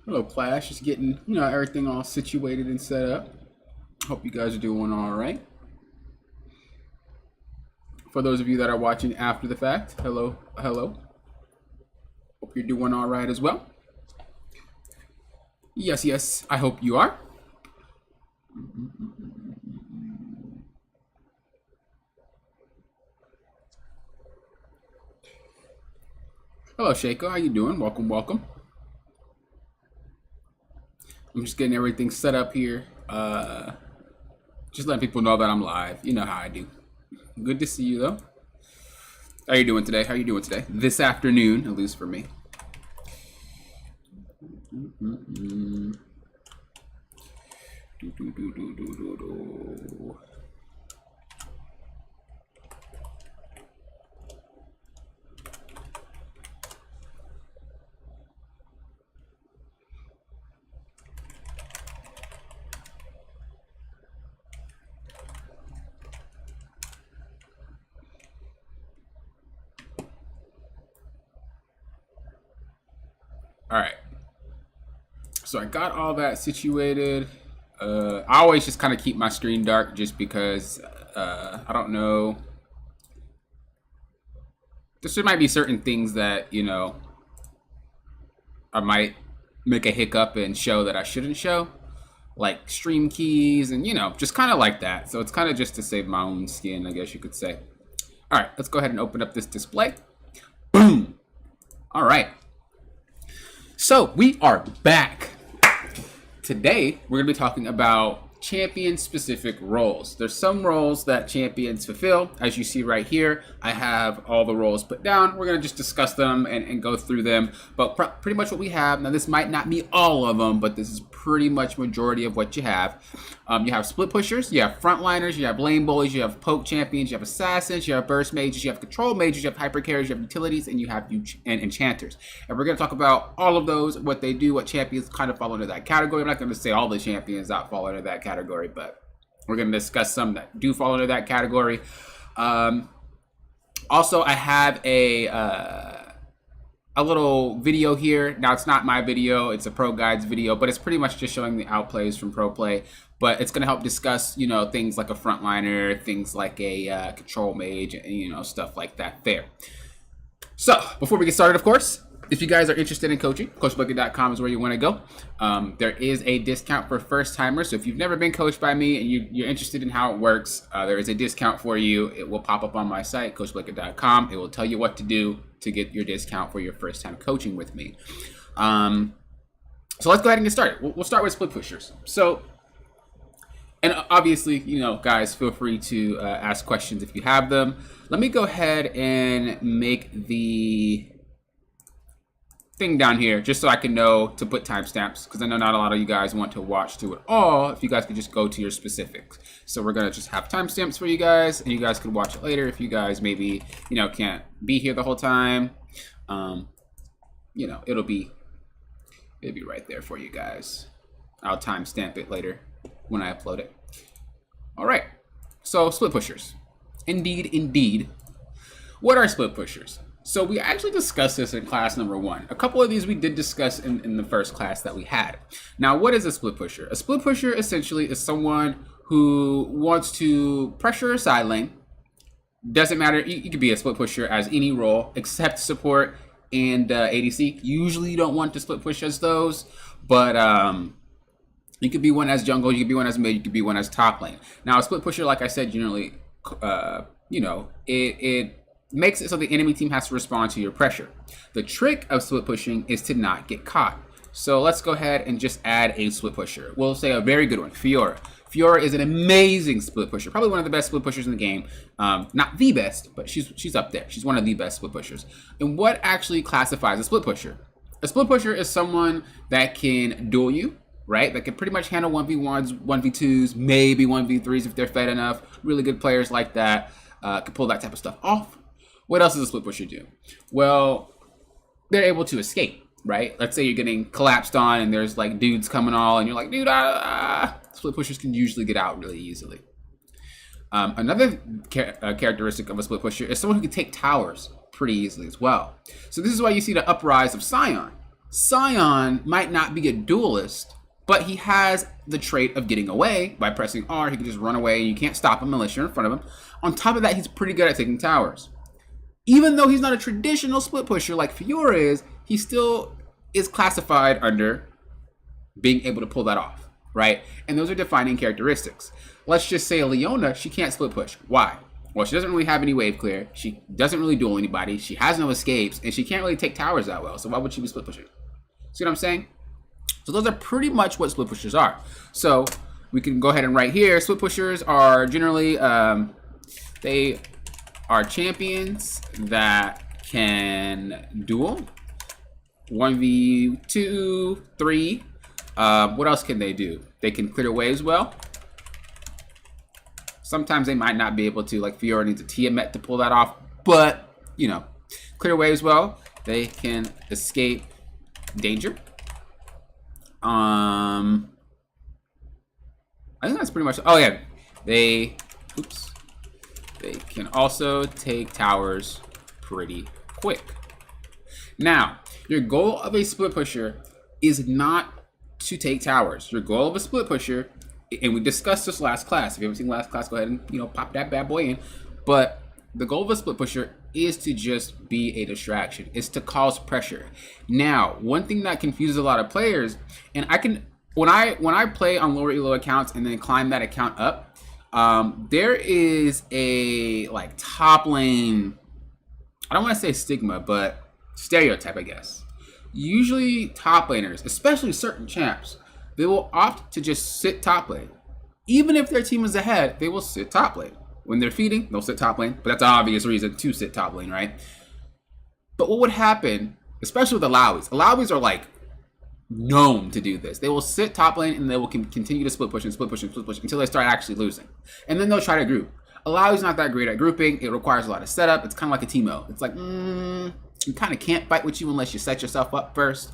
Hello, Clash. Just getting, everything all situated and set up. Hope you guys are doing all right. For those of you that are watching after the fact, hello. Hope you're doing all right as well. Yes, I hope you are. Hello, Shaco. How you doing? Welcome. I'm just getting everything set up here. Just letting people know that I'm live. You know how I do. Good to see you, though. How you doing today? This afternoon, at least for me. All right. So I got all that situated. I always just kind of keep my screen dark just because I don't know. There might be certain things that, I might make a hiccup and show that I shouldn't show. Like stream keys and, just kind of like that. So it's kind of just to save my own skin, I guess you could say. All right, let's go ahead and open up this display. Boom. All right. So we are back. Today, we're going to be talking about champion-specific roles. There's some roles that champions fulfill. As you see right here, I have all the roles put down. We're going to just discuss them and go through them. But pretty much what we have, now this might not be all of them, but this is pretty much majority of what you have. You have split pushers, you have frontliners, you have lane bullies, you have poke champions, you have assassins, you have burst mages, you have control mages, you have hyper carriers, you have utilities, and you have enchanters. And we're going to talk about all of those, what they do, what champions kind of fall under that category. I'm not going to say all the champions that fall under that category, but we're going to discuss some that do fall under that category. Also, I have a little video here. Now, it's not my video, it's a Pro Guides video, but it's pretty much just showing the outplays from Pro Play. But it's going to help discuss, things like a frontliner, things like a control mage, and, stuff like that there. So, before we get started, of course, if you guys are interested in coaching, CoachBucket.com is where you want to go. There is a discount for first timers. So if you've never been coached by me and you're interested in how it works, there is a discount for you. It will pop up on my site, CoachBucket.com. It will tell you what to do to get your discount for your first time coaching with me. So let's go ahead and get started. We'll start with split pushers. So, and obviously, guys, feel free to ask questions if you have them. Let me go ahead and make the thing down here just so I can know to put timestamps, because I know not a lot of you guys want to watch through it all. If you guys could just go to your specifics. So we're going to just have timestamps for you guys, and you guys could watch it later if you guys maybe, can't be here the whole time. It'll be right there for you guys. I'll timestamp it later when I upload it. All right, so split pushers. Indeed. What are split pushers? So we actually discussed this in class number 1. A couple of these we did discuss in the first class that we had. Now, what is a split pusher? A split pusher essentially is someone who wants to pressure a side lane. Doesn't matter, you could be a split pusher as any role except support and ADC. Usually you don't want to split push as those, but you could be one as jungle, you could be one as mid, you could be one as top lane. Now, a split pusher, like I said, generally, it makes it so the enemy team has to respond to your pressure. The trick of split pushing is to not get caught. So let's go ahead and just add a split pusher. We'll say a very good one, Fiora. Fiora is an amazing split pusher, probably one of the best split pushers in the game. Not the best, but she's up there. She's one of the best split pushers. And what actually classifies a split pusher? A split pusher is someone that can duel you, right? That can pretty much handle 1v1s, 1v2s, maybe 1v3s if they're fed enough. Really good players like that can pull that type of stuff off. What else does a split pusher do? Well, they're able to escape, right? Let's say you're getting collapsed on and there's like dudes coming all and you're like, dude, split pushers can usually get out really easily. Another characteristic of a split pusher is someone who can take towers. pretty easily as well. So this is why you see the uprise of Scion. Scion might not be a duelist, but he has the trait of getting away. By pressing R, he can just run away and you can't stop him unless you're in front of him. On top of that, he's pretty good at taking towers. Even though he's not a traditional split pusher like Fiora is, he still is classified under being able to pull that off, right? And those are defining characteristics. Let's just say Leona, she can't split push. Why? Well, she doesn't really have any wave clear. She doesn't really duel anybody. She has no escapes, and she can't really take towers that well. So why would she be split pushing? See what I'm saying? So those are pretty much what split pushers are. So we can go ahead and write here. Split pushers are generally, they are champions that can duel. 1v2, 3. What else can they do? They can clear waves well. Sometimes they might not be able to, like Fiora needs a Tiamat to pull that off, but, you know, clear waves well. They can escape danger. I think that's pretty much, oh yeah, they can also take towers pretty quick. Now, your goal of a split pusher is not to take towers. Your goal of a split pusher, and we discussed this last class. If you haven't seen last class, go ahead and, you know, pop that bad boy in. But the goal of a split pusher is to just be a distraction. It's to cause pressure. Now, one thing that confuses a lot of players, and I can, when I play on lower elo accounts and then climb that account up, there is a like top lane, I don't want to say stigma, but stereotype, I guess. Usually top laners, especially certain champs, they will opt to just sit top lane. Even if their team is ahead, they will sit top lane. When they're feeding, they'll sit top lane, but that's an obvious reason to sit top lane, right? But what would happen, especially with Alawis are like known to do this. They will sit top lane and they will continue to split push until they start actually losing. And then they'll try to group. Alawi's not that great at grouping. It requires a lot of setup. It's kind of like a Teemo. It's like, you kind of can't fight with you unless you set yourself up first.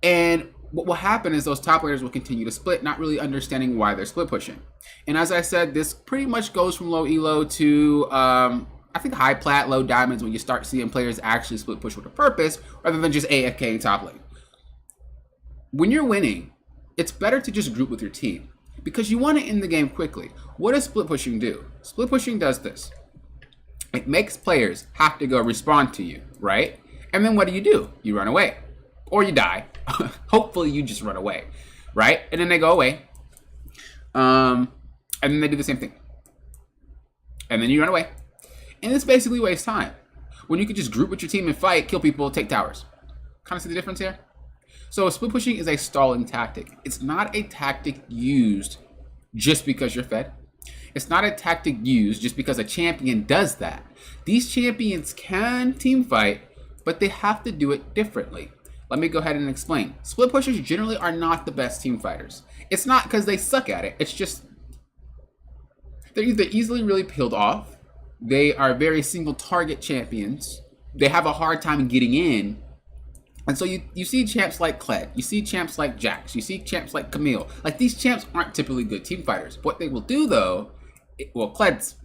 And what will happen is those top laners will continue to split, not really understanding why they're split pushing. And as I said, this pretty much goes from low elo to, I think high plat, low diamonds, when you start seeing players actually split push with a purpose, rather than just AFK top lane. When you're winning, it's better to just group with your team, because you want to end the game quickly. What does split pushing do? Split pushing does this. It makes players have to go respond to you, right? And then what do? You run away. Or you die. Hopefully you just run away, right? And then they go away. And then they do the same thing. And then you run away. And this basically wastes time. When you could just group with your team and fight, kill people, take towers. Kind of see the difference here? So split pushing is a stalling tactic. It's not a tactic used just because you're fed. It's not a tactic used just because a champion does that. These champions can team fight, but they have to do it differently. Let me go ahead and explain. Split pushers generally are not the best team fighters. It's not because they suck at it. It's just they're either easily really peeled off. They are very single target champions. They have a hard time getting in. And so you see champs like Kled, you see champs like Jax, you see champs like Camille. Like, these champs aren't typically good team fighters. What they will do though, Kled's,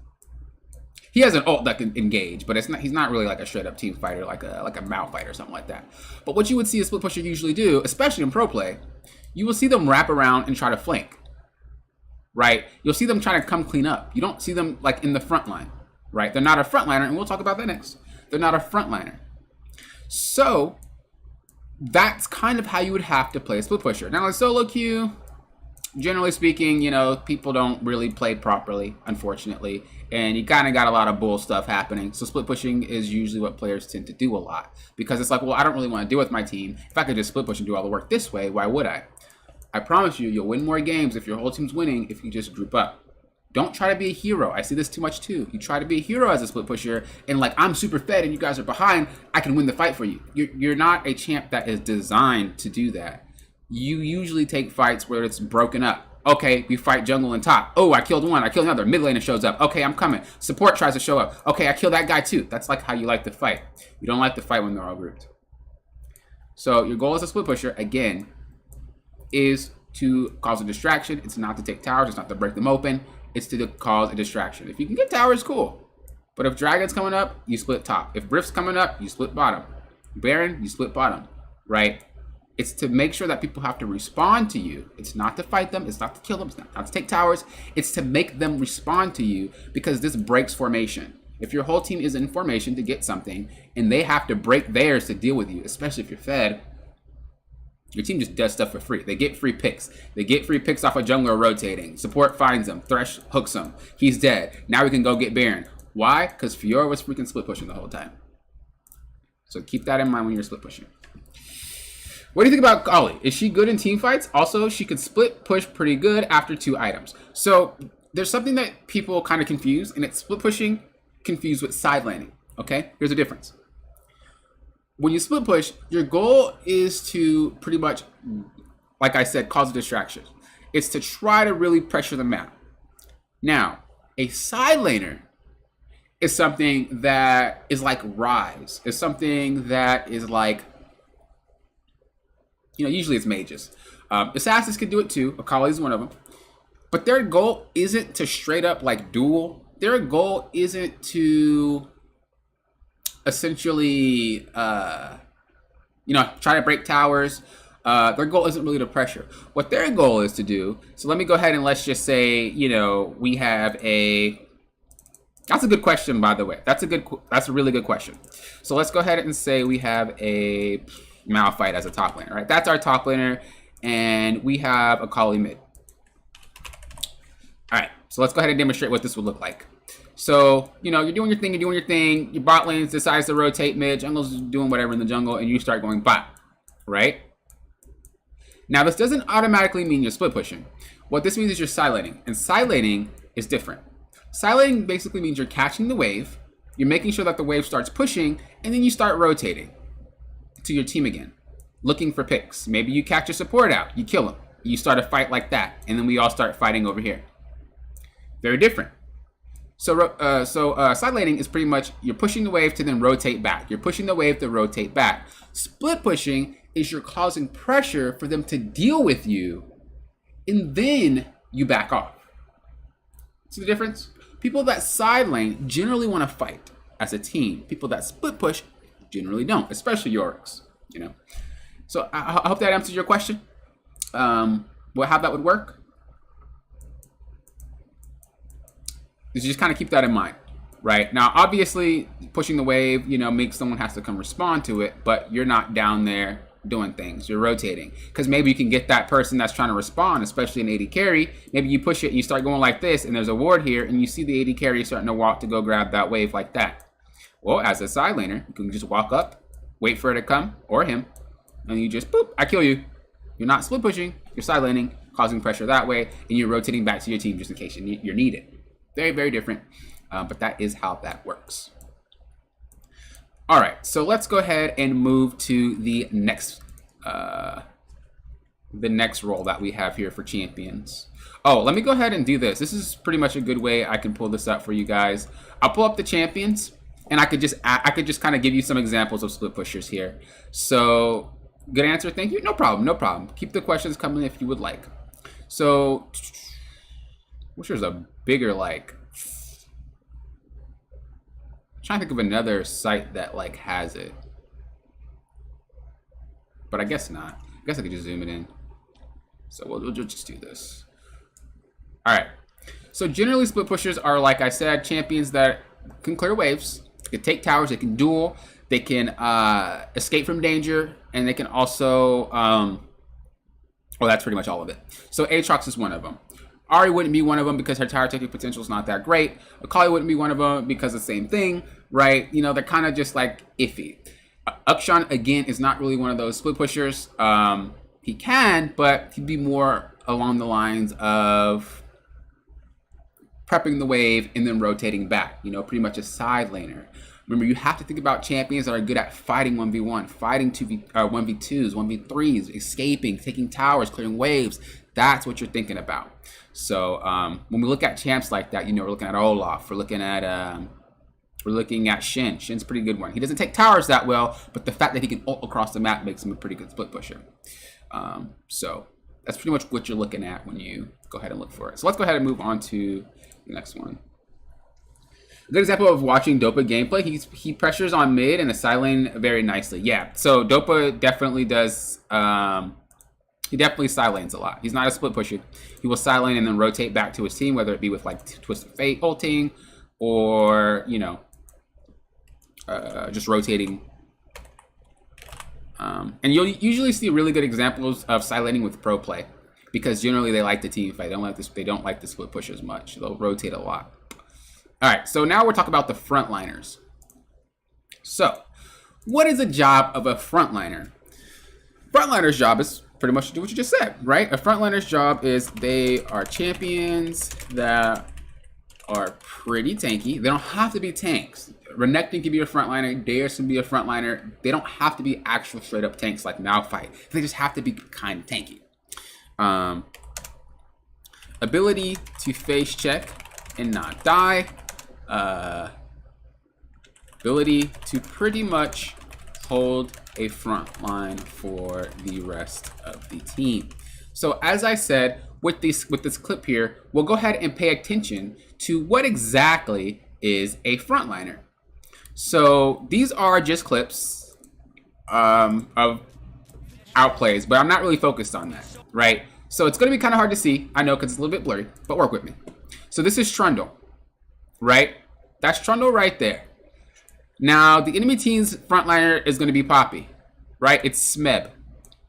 he has an ult that can engage, but he's not really like a straight up team fighter, like a Mao fighter or something like that. But what you would see a split pusher usually do, especially in pro play, you will see them wrap around and try to flank, right? You'll see them trying to come clean up. You don't see them like in the front line, right? They're not a frontliner, and we'll talk about that next. They're not a frontliner. So that's kind of how you would have to play a split pusher. Now in solo queue, generally speaking, you know, people don't really play properly, unfortunately, and you kind of got a lot of bull stuff happening. So split pushing is usually what players tend to do a lot, because it's like, well, I don't really want to deal with my team. If I could just split push and do all the work this way, why would I? I promise you, you'll win more games if your whole team's winning if you just group up. Don't try to be a hero. I see this too much too. You try to be a hero as a split pusher, and like, I'm super fed and you guys are behind, I can win the fight for you. You're not a champ that is designed to do that. You usually take fights where it's broken up. Okay, we fight jungle and top. Oh, I killed one, I killed another. Mid laner shows up. Okay, I'm coming. Support tries to show up. Okay, I kill that guy too. That's like how you like to fight. You don't like to fight when they're all grouped. So your goal as a split pusher, again, is to cause a distraction. It's not to take towers. It's not to break them open. It's to cause a distraction. If you can get towers, cool. But if Dragon's coming up, you split top. If Rift's coming up, you split bottom. Baron, you split bottom, right? It's to make sure that people have to respond to you. It's not to fight them. It's not to kill them. It's not to take towers. It's to make them respond to you, because this breaks formation. If your whole team is in formation to get something and they have to break theirs to deal with you, especially if you're fed, your team just does stuff for free. They get free picks. They get free picks off a jungler rotating. Support finds them. Thresh hooks him. He's dead. Now we can go get Baron. Why? Because Fiora was freaking split pushing the whole time. So keep that in mind when you're split pushing. What do you think about Kali? Is she good in team fights? Also, she could split push pretty good after 2 items. So there's something that people kind of confuse, and it's split pushing confused with side laning. Okay, here's the difference. When you split push, your goal is to pretty much, like I said, cause a distraction. It's to try to really pressure the map. Now, a side laner is something that is like Rise. It's something that is like, you know, usually it's mages. Assassins can do it too. Akali is one of them. But their goal isn't to straight up like duel. Their goal isn't to essentially, you know, try to break towers. Their goal isn't really to pressure. What their goal is to do, so let me go ahead and let's just say, you know, we have a, that's a good question, by the way. That's a really good question. So let's go ahead and say we have a Malphite as a top laner, right? That's our top laner, and we have a Akali mid. All right, so let's go ahead and demonstrate what this would look like. So, you know, you're doing your thing, your bot lane decides to rotate mid, jungle's doing whatever in the jungle, and you start going bot, right? Now, this doesn't automatically mean you're split pushing. What this means is you're side laning, and side laning is different. Side laning basically means you're catching the wave, you're making sure that the wave starts pushing, and then you start rotating to your team again, looking for picks. Maybe you catch your support out, you kill him, you start a fight like that, and then we all start fighting over here. Very different. So side laning is pretty much you're pushing the wave to then rotate back. You're pushing the wave to rotate back. Split pushing is you're causing pressure for them to deal with you, and then you back off. See the difference? People that side lane generally want to fight as a team. People that split push generally don't, especially Yoriks, you know. So I hope that answers your question. How that would work. You just kind of keep that in mind, right? Now, obviously, pushing the wave, you know, makes someone has to come respond to it, but you're not down there doing things. You're rotating. Because maybe you can get that person that's trying to respond, especially an AD carry. Maybe you push it and you start going like this, and there's a ward here, and you see the AD carry starting to walk to go grab that wave like that. Well, as a side laner, you can just walk up, wait for it to come, or him, and you just, boop, I kill you. You're not split pushing, you're side laning, causing pressure that way, and you're rotating back to your team just in case you're needed. Very, very different, but that is how that works. All right, so let's go ahead and move to the next role that we have here for champions. Oh, let me go ahead and do this. This is pretty much a good way I can pull this up for you guys. I'll pull up the champions, and I could just kind of give you some examples of split pushers here. So, good answer, thank you. No problem, no problem. Keep the questions coming if you would like. So, wish there's a bigger, like, I'm trying to think of another site that like has it, but I guess not. I guess I could just zoom it in. So we'll just do this. All right. So generally, split pushers are, like I said, champions that can clear waves, they can take towers, they can duel, they can escape from danger, and they can also, well, that's pretty much all of it. So Aatrox is one of them. Ahri wouldn't be one of them because her tower taking potential is not that great. Akali wouldn't be one of them because the same thing, right? You know, they're kind of just like iffy. Akshan, again, is not really one of those split pushers. He can, but he'd be more along the lines of prepping the wave and then rotating back. You know, pretty much a side laner. Remember, you have to think about champions that are good at fighting 1v1, fighting 1v2s, 1v3s, escaping, taking towers, clearing waves. That's what you're thinking about. So when we look at champs like that, you know, we're looking at Olaf, we're looking at Shin. Shin's a pretty good one. He doesn't take towers that well, but the fact that he can ult across the map makes him a pretty good split pusher. So that's pretty much what you're looking at when you go ahead and look for it. So let's go ahead and move on to the next one. A good example of watching Dopa gameplay, he pressures on mid and the side lane very nicely. Yeah, so Dopa definitely does, he definitely side lanes a lot. He's not a split pusher. He will side lane and then rotate back to his team, whether it be with like Twist of Fate ulting or, you know, just rotating. And you'll usually see really good examples of side laning with pro play, because generally they like the team fight. They don't like this. They don't like the split push as much. They'll rotate a lot. All right, so now we're talking about the frontliners. So, what is the job of a frontliner? Frontliner's job is pretty much to do what you just said, right? A frontliner's job is they are champions that are pretty tanky. They don't have to be tanks. Renekton can be a frontliner. Darius can be a frontliner. They don't have to be actual straight up tanks like Malphite. They just have to be kind of tanky. Ability to face check and not die. Ability to pretty much hold a front line for the rest of the team. So as I said, with this clip here, we'll go ahead and pay attention to what exactly is a frontliner. So these are just clips of outplays, but I'm not really focused on that, right? So it's going to be kind of hard to see, I know, because it's a little bit blurry, but work with me. So this is Trundle, right? That's Trundle right there. Now, the enemy team's frontliner is going to be Poppy, right? It's Smeb.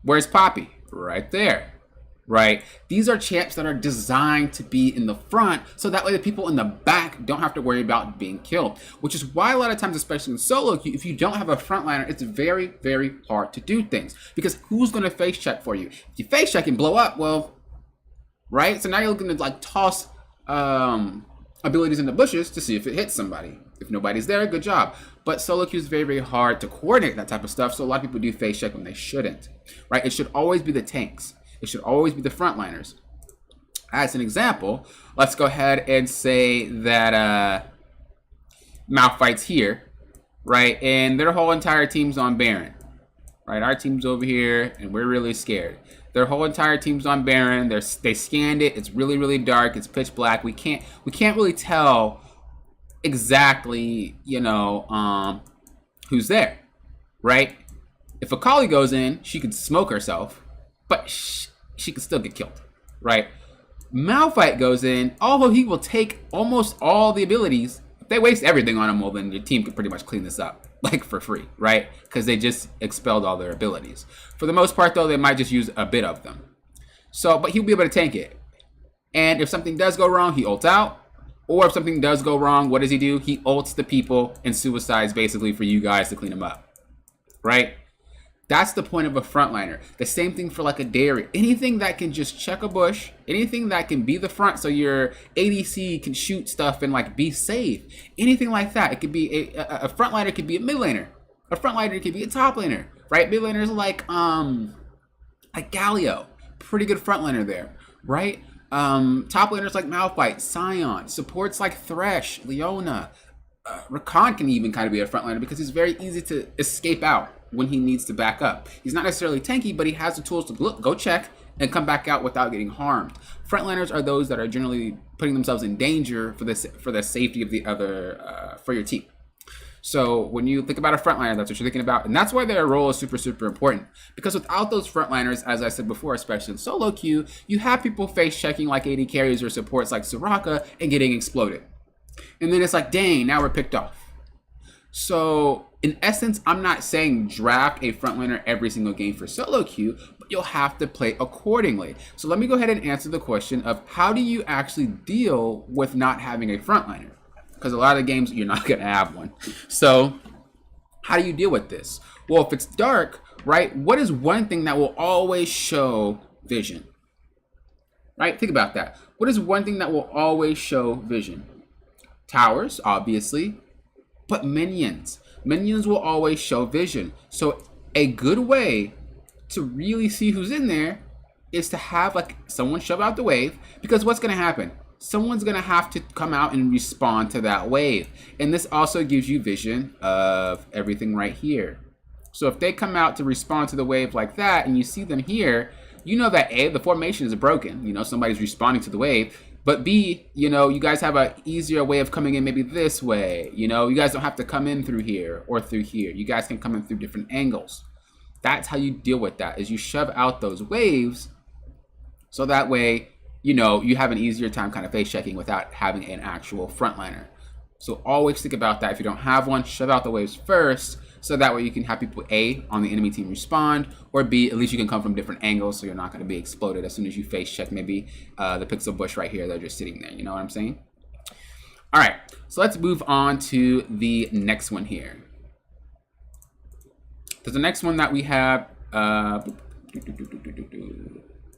Where's Poppy? Right there, right? These are champs that are designed to be in the front, so that way the people in the back don't have to worry about being killed, which is why a lot of times, especially in solo queue, if you don't have a frontliner, it's very, very hard to do things, because who's going to face check for you? If you face check and blow up, well, right? So now you're looking to like toss abilities in the bushes to see if it hits somebody. If nobody's there, good job. But solo queue is very, very hard to coordinate that type of stuff, so a lot of people do face check when they shouldn't, right? It should always be the tanks. It should always be the frontliners. As an example, let's go ahead and say that Malphite's here, right? And their whole entire team's on Baron, right? Our team's over here, and we're really scared. Their whole entire team's on Baron. They scanned it. It's really, really dark. It's pitch black. We can't really tell exactly, you know, who's there, right? If Akali goes in, she could smoke herself, but she could still get killed, right? Malphite goes in, although he will take almost all the abilities. If they waste everything on him, well, then your team could pretty much clean this up, like for free, right? Because they just expelled all their abilities. For the most part, though, they might just use a bit of them. So, but he'll be able to tank it. And if something does go wrong, he ults out. Or if something does go wrong, what does he do? He ults the people and suicides basically for you guys to clean them up, right? That's the point of a frontliner. The same thing for like a Darius. Anything that can just check a bush, anything that can be the front so your ADC can shoot stuff and like be safe. Anything like that. It could be a frontliner could be a mid laner. A frontliner could be a top laner, right? Mid laners like Galio. Pretty good frontliner there, right? Top laners like Malphite, Sion, supports like Thresh, Leona, Rakan can even kind of be a frontliner because he's very easy to escape out when he needs to back up. He's not necessarily tanky, but he has the tools to go check and come back out without getting harmed. Frontliners are those that are generally putting themselves in danger for the safety of the other for your team. So when you think about a frontliner, that's what you're thinking about. And that's why their role is super, super important. Because without those frontliners, as I said before, especially in solo queue, you have people face checking like AD carries or supports like Soraka and getting exploded. And then it's like, dang, now we're picked off. So in essence, I'm not saying draft a frontliner every single game for solo queue, but you'll have to play accordingly. So let me go ahead and answer the question of how do you actually deal with not having a frontliner? Because a lot of games, you're not going to have one. So how do you deal with this? Well, if it's dark, right, what is one thing that will always show vision? Right? Think about that. What is one thing that will always show vision? Towers, obviously, but minions. Minions will always show vision. So a good way to really see who's in there is to have like someone shove out the wave, because what's going to happen? Someone's going to have to come out and respond to that wave. And this also gives you vision of everything right here. So if they come out to respond to the wave like that and you see them here, you know that A, the formation is broken. You know, somebody's responding to the wave. But B, you know, you guys have an easier way of coming in maybe this way. You know, you guys don't have to come in through here or through here. You guys can come in through different angles. That's how you deal with that, is you shove out those waves so that way, you know, you have an easier time kind of face checking without having an actual frontliner. So always think about that. If you don't have one, shove out the waves first, so that way you can have people A, on the enemy team respond, or B, at least you can come from different angles so you're not going to be exploded as soon as you face check maybe the pixel bush right here. They're just sitting there. You know what I'm saying? All right, so let's move on to the next one here. So the next one that we have,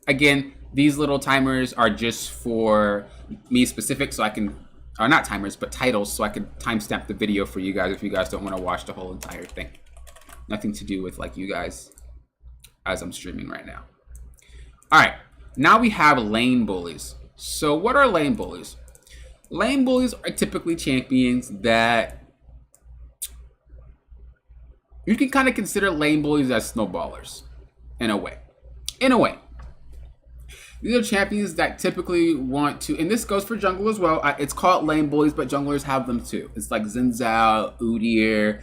again, these little timers are just for me specific, so I can, or not timers, but titles, so I can timestamp the video for you guys if you guys don't want to watch the whole entire thing. Nothing to do with like you guys as I'm streaming right now. All right, now we have lane bullies. So what are lane bullies? Lane bullies are typically champions that you can kind of consider lane bullies as snowballers in a way. These are champions that typically want to, and this goes for jungle as well. It's called lane bullies, but junglers have them too. It's like Xin Zhao, Udyr,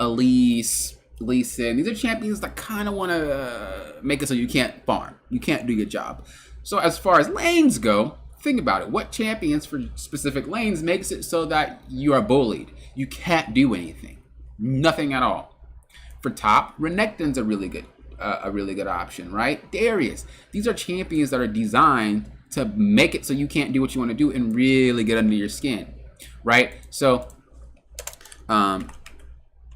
Elise, Lee Sin. These are champions that kind of want to make it so you can't farm. You can't do your job. So as far as lanes go, think about it. What champions for specific lanes makes it so that you are bullied? You can't do anything. Nothing at all. For top, Renekton's a really good option, right? Darius. These are champions that are designed to make it so you can't do what you want to do and really get under your skin, right? So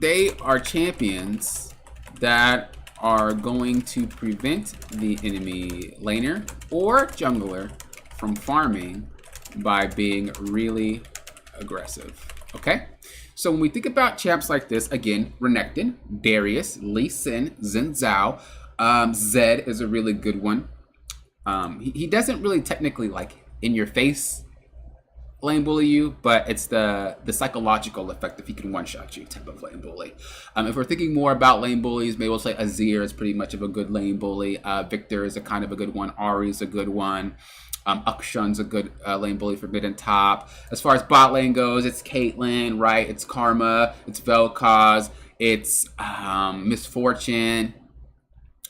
they are champions that are going to prevent the enemy laner or jungler from farming by being really aggressive, okay? So when we think about champs like this, again, Renekton, Darius, Lee Sin, Xin Zhao, Zed is a really good one. He doesn't really technically like in your face lane bully you, but it's the psychological effect if he can one-shot you type of lane bully. If we're thinking more about lane bullies, maybe we'll say Azir is pretty much of a good lane bully. Victor is a kind of a good one. Ahri is a good one. Akshun's a good lane bully for mid and top. As far as bot lane goes, it's Caitlyn, right? It's Karma, it's Vel'Koz, it's Misfortune.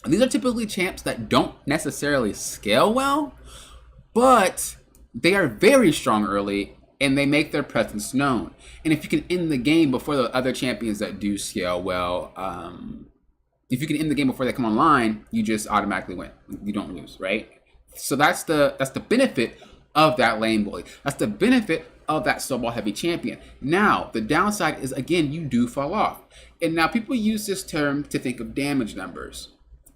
These are typically champs that don't necessarily scale well, but they are very strong early and they make their presence known. And if you can end the game before the other champions that do scale well, if you can end the game before they come online, you just automatically win. You don't lose, right? So that's the benefit of that lane bully. That's the benefit of that snowball heavy champion. Now, the downside is, again, you do fall off. And now people use this term to think of damage numbers.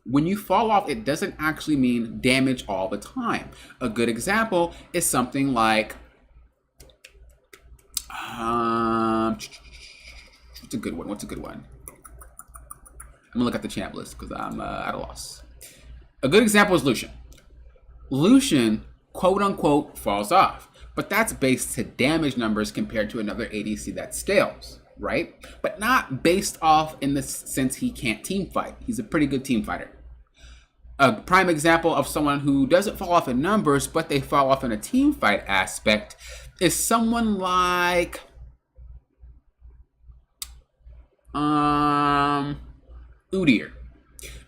When you fall off, it doesn't actually mean damage all the time. A good example is something like, what's a good one? I'm gonna look at the champ list because I'm at a loss. A good example is Lucian. Lucian, quote unquote, falls off, but that's based to damage numbers compared to another ADC that scales, right? But not based off in the sense he can't team fight. He's a pretty good team fighter. A prime example of someone who doesn't fall off in numbers, but they fall off in a team fight aspect is someone like Udyr.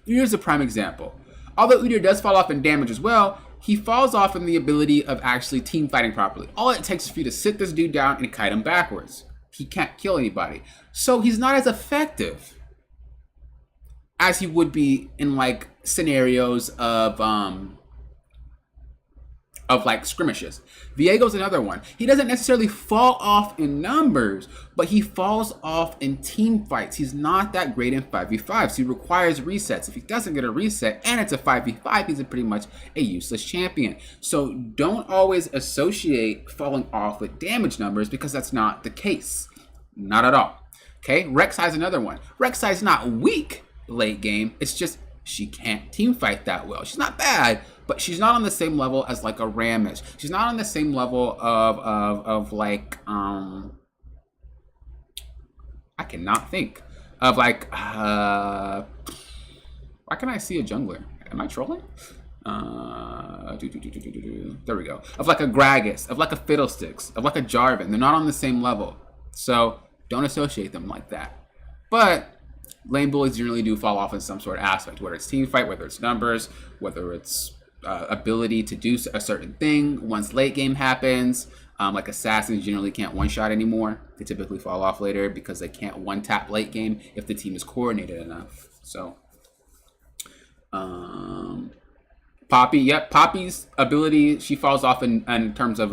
Udyr's a prime example. Although Udyr does fall off in damage as well, he falls off in the ability of actually team fighting properly. All it takes is for you to sit this dude down and kite him backwards. He can't kill anybody. So he's not as effective as he would be in like scenarios of like skirmishes. Viego's another one. He doesn't necessarily fall off in numbers, but he falls off in team fights. He's not that great in 5v5, so he requires resets. If he doesn't get a reset and it's a 5v5, he's pretty much a useless champion. So don't always associate falling off with damage numbers because that's not the case. Not at all. Okay, Rek'Sai is another one. Rek'Sai is not weak late game. It's just she can't team fight that well. She's not bad, but she's not on the same level as like a Ramage. She's not on the same level of like I cannot think of like why can I see a jungler? Am I trolling? There we go. Of like a Gragas, of like a Fiddlesticks, of like a Jarvan. They're not on the same level. So don't associate them like that. But lane bullies generally do fall off in some sort of aspect, whether it's team fight, whether it's numbers, whether it's ability to do a certain thing. Once late game happens, like assassins generally can't one-shot anymore. They typically fall off later because they can't one-tap late game if the team is coordinated enough. So Poppy, yep, Poppy's ability, she falls off in terms of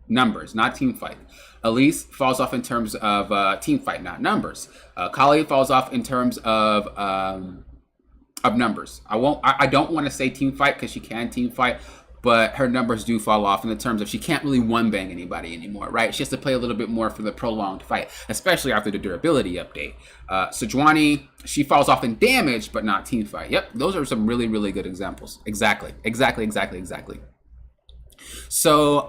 numbers, not team fight. Elise falls off in terms of team fight, not numbers. Kali falls off in terms of numbers. I don't want to say team fight because she can team fight, but her numbers do fall off in the terms of she can't really one bang anybody anymore, right? She has to play a little bit more for the prolonged fight, especially after the durability update. Sejuani, she falls off in damage, but not team fight. Yep, those are some really, really good examples. Exactly. So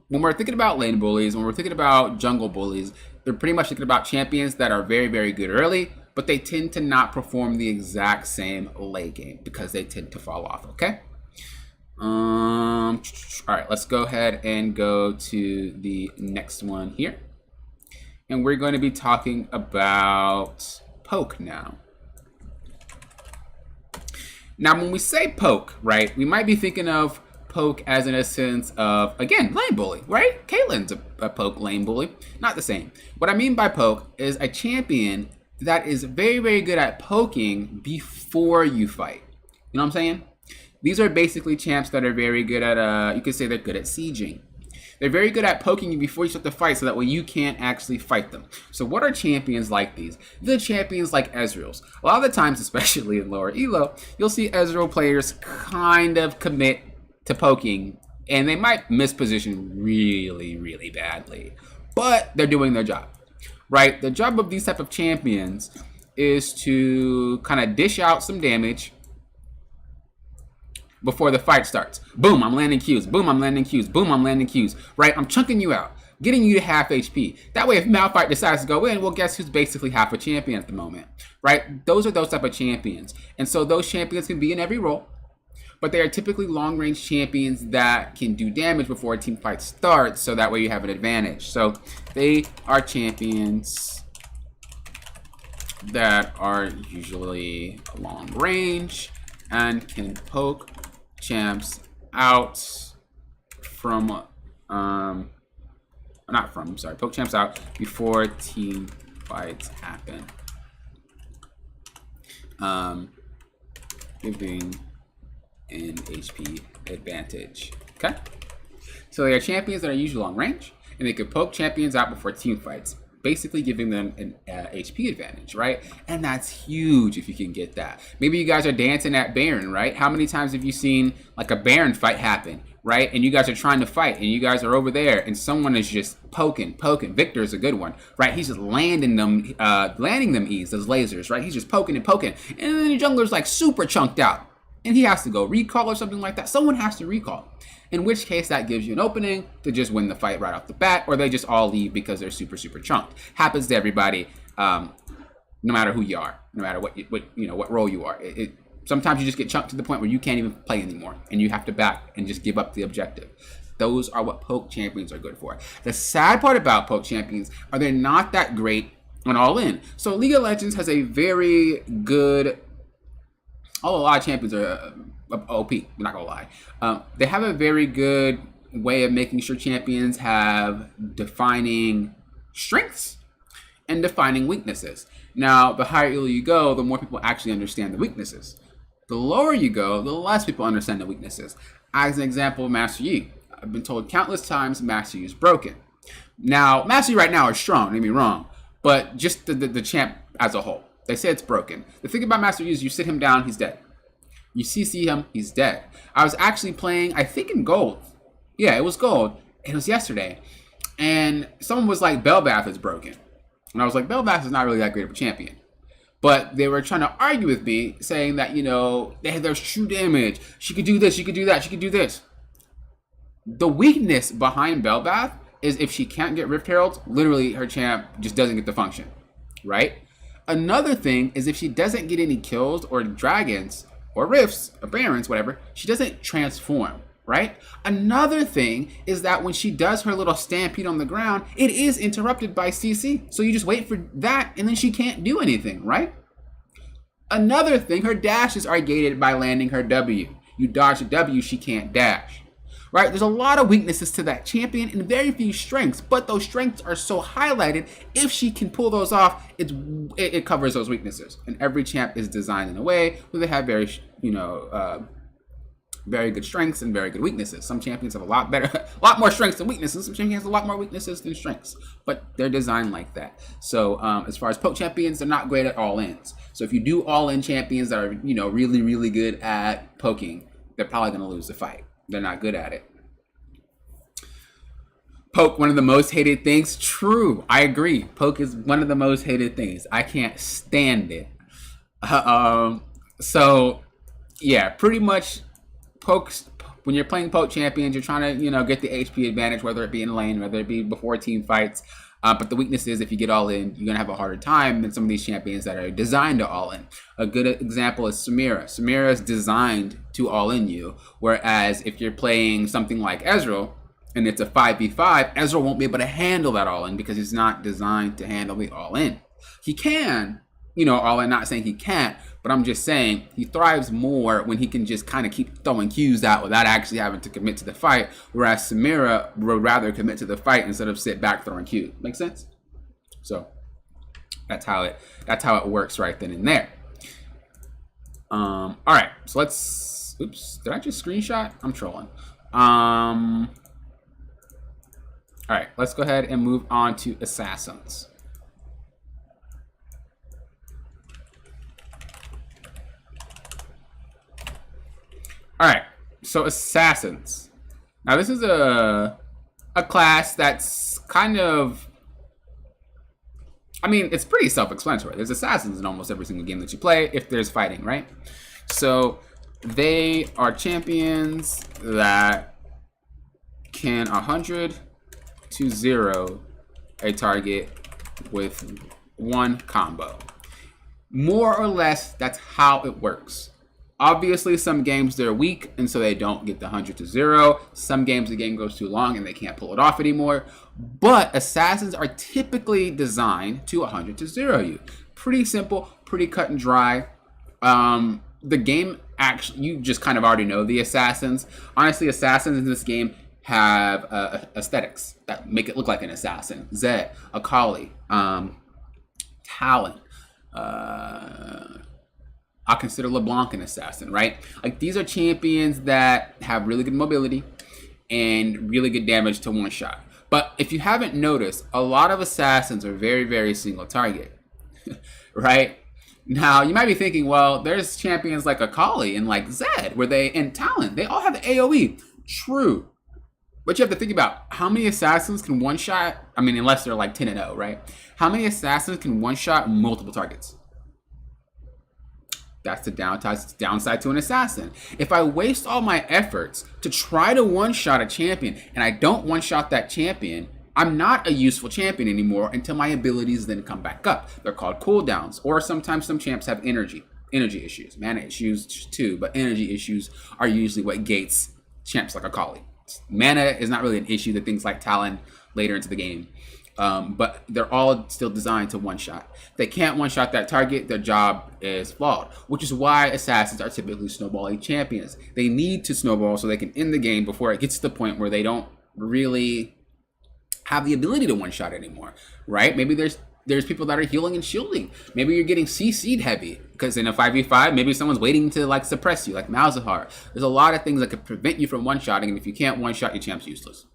when we're thinking about lane bullies, when we're thinking about jungle bullies, they're pretty much thinking about champions that are very, very good early, but they tend to not perform the exact same late game because they tend to fall off, okay? All right, let's go ahead and go to the next one here. And we're going to be talking about poke now. Now, when we say poke, right, we might be thinking of poke as in a sense of, again, lane bully, right? Caitlyn's a poke lane bully, not the same. What I mean by poke is a champion that is very, very good at poking before you fight. You know what I'm saying? These are basically champs that are very good at, you could say they're good at sieging. They're very good at poking you before you start the fight so that way you can't actually fight them. So what are champions like these? The champions like Ezreal's. A lot of the times, especially in lower elo, you'll see Ezreal players kind of commit to poking and they might miss position really, really badly. But they're doing their job, right? The job of these type of champions is to kind of dish out some damage before the fight starts. Boom, I'm landing Qs. Boom, I'm landing Qs. Boom, I'm landing Qs. Right? I'm chunking you out, getting you to half HP. That way, if Malphite decides to go in, well, guess who's basically half a champion at the moment? Right? Those are those type of champions. And so those champions can be in every role, but they are typically long-range champions that can do damage before a team fight starts, so that way you have an advantage. So they are champions that are usually long range and can poke champs out from poke champs out before team fights happen, giving an HP advantage. Okay, so they are champions that are usually long range and they can poke champions out before team fights, basically giving them an HP advantage, right? And that's huge if you can get that. Maybe you guys are dancing at Baron, right? How many times have you seen like a Baron fight happen, right? And you guys are trying to fight and you guys are over there and someone is just poking. Victor is a good one, right? He's just landing them E's, those lasers, right? He's just poking. And then the jungler's like super chunked out and he has to go recall or something like that. Someone has to recall. In which case that gives you an opening to just win the fight right off the bat, or they just all leave because they're super, super chunked. Happens to everybody, no matter who you are, no matter what role you are. Sometimes you just get chunked to the point where you can't even play anymore, and you have to back and just give up the objective. Those are what poke champions are good for. The sad part about poke champions are they're not that great on all in. So League of Legends has a very good. A lot of champions are OP, I'm not gonna lie. They have a very good way of making sure champions have defining strengths and defining weaknesses. Now, the higher elo you go, the more people actually understand the weaknesses. The lower you go, the less people understand the weaknesses. As an example, Master Yi. I've been told countless times Master Yi is broken. Now, Master Yi right now is strong, don't get me wrong, but just the champ as a whole. They say it's broken. The thing about Master Yi is you sit him down, he's dead. You CC him, he's dead. I was actually playing, I think in gold. Yeah, it was gold. It was yesterday. And someone was like, Bel'Bath is broken. And I was like, Bel'Bath is not really that great of a champion. But they were trying to argue with me, saying that, there's true damage. She could do this, she could do that, she could do this. The weakness behind Bel'Bath is if she can't get Rift Heralds, literally her champ just doesn't get the function, right? Another thing is if she doesn't get any kills or dragons, or rifts, or barons, whatever, she doesn't transform, right? Another thing is that when she does her little stampede on the ground, it is interrupted by CC. So you just wait for that, and then she can't do anything, right? Another thing, her dashes are gated by landing her W. You dodge the W, she can't dash. Right? There's a lot of weaknesses to that champion and very few strengths, but those strengths are so highlighted. If she can pull those off, it covers those weaknesses. And every champ is designed in a way where they have very, very good strengths and very good weaknesses. Some champions have a lot more strengths than weaknesses. Some champions have a lot more weaknesses than strengths, but they're designed like that. So as far as poke champions, they're not great at all-ins. So if you do all-in champions that are, really, really good at poking, they're probably going to lose the fight. They're not good at it. Poke, one of the most hated things. True, I agree. Poke is one of the most hated things. I can't stand it. So, yeah, pretty much pokes. When you're playing poke champions, you're trying to, get the HP advantage, whether it be in lane, whether it be before team fights. But the weakness is if you get all in, you're going to have a harder time than some of these champions that are designed to all in. A good example is Samira. Samira is designed to all in you, whereas if you're playing something like Ezreal, and it's a 5v5, Ezreal won't be able to handle that all in because he's not designed to handle the all in. He can, all in, not saying he can't, but I'm just saying he thrives more when he can just kind of keep throwing Qs out without actually having to commit to the fight, whereas Samira would rather commit to the fight instead of sit back throwing Qs. Make sense? So that's how it works right then and there. All right, so let's. Oops, did I just screenshot? I'm trolling. All right, let's go ahead and move on to assassins. All right, so assassins. Now this is a class that's kind of, it's pretty self-explanatory. There's assassins in almost every single game that you play if there's fighting, right? So they are champions that can 100 to 0 a target with one combo. More or less, that's how it works. Obviously, some games they're weak, and so they don't get the 100 to 0. Some games the game goes too long and they can't pull it off anymore. But assassins are typically designed to 100 to 0 you. Pretty simple, pretty cut and dry. The game actually, you just kind of already know the assassins. Honestly, assassins in this game have aesthetics that make it look like an assassin. Zed, Akali, Talon. I'll consider LeBlanc an assassin, right? Like, these are champions that have really good mobility and really good damage to one shot. But if you haven't noticed, a lot of assassins are very, very single target, right? Now, you might be thinking, well, there's champions like Akali and like Zed, and Talon, they all have the AoE. True. But you have to think about how many assassins can one-shot, unless they're like 10-0, right? How many assassins can one-shot multiple targets? That's the downside to an assassin. If I waste all my efforts to try to one-shot a champion and I don't one-shot that champion, I'm not a useful champion anymore until my abilities then come back up. They're called cooldowns, or sometimes some champs have energy issues, mana issues too, but energy issues are usually what gates champs like Akali. Mana is not really an issue that things like Talon later into the game. But they're all still designed to one-shot. They can't one-shot that target, their job is flawed, which is why assassins are typically snowballing champions. They need to snowball so they can end the game before it gets to the point where they don't really have the ability to one-shot anymore, right? Maybe there's people that are healing and shielding. Maybe you're getting CC'd heavy, because in a 5v5, maybe someone's waiting to like suppress you, like Malzahar. There's a lot of things that could prevent you from one-shotting, and if you can't one-shot, your champ's useless.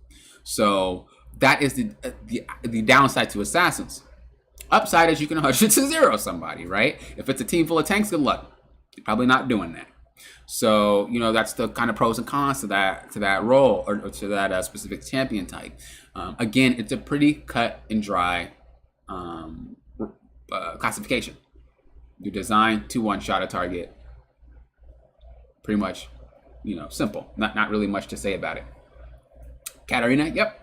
So that is the downside to assassins. Upside is you can 100 to 0 somebody, right? If it's a team full of tanks, good luck. You're probably not doing that. So, that's the kind of pros and cons to that role or to that specific champion type. Again, it's a pretty cut and dry classification. You're designed to one-shot a target. Pretty much, simple. Not really much to say about it. Katarina, yep.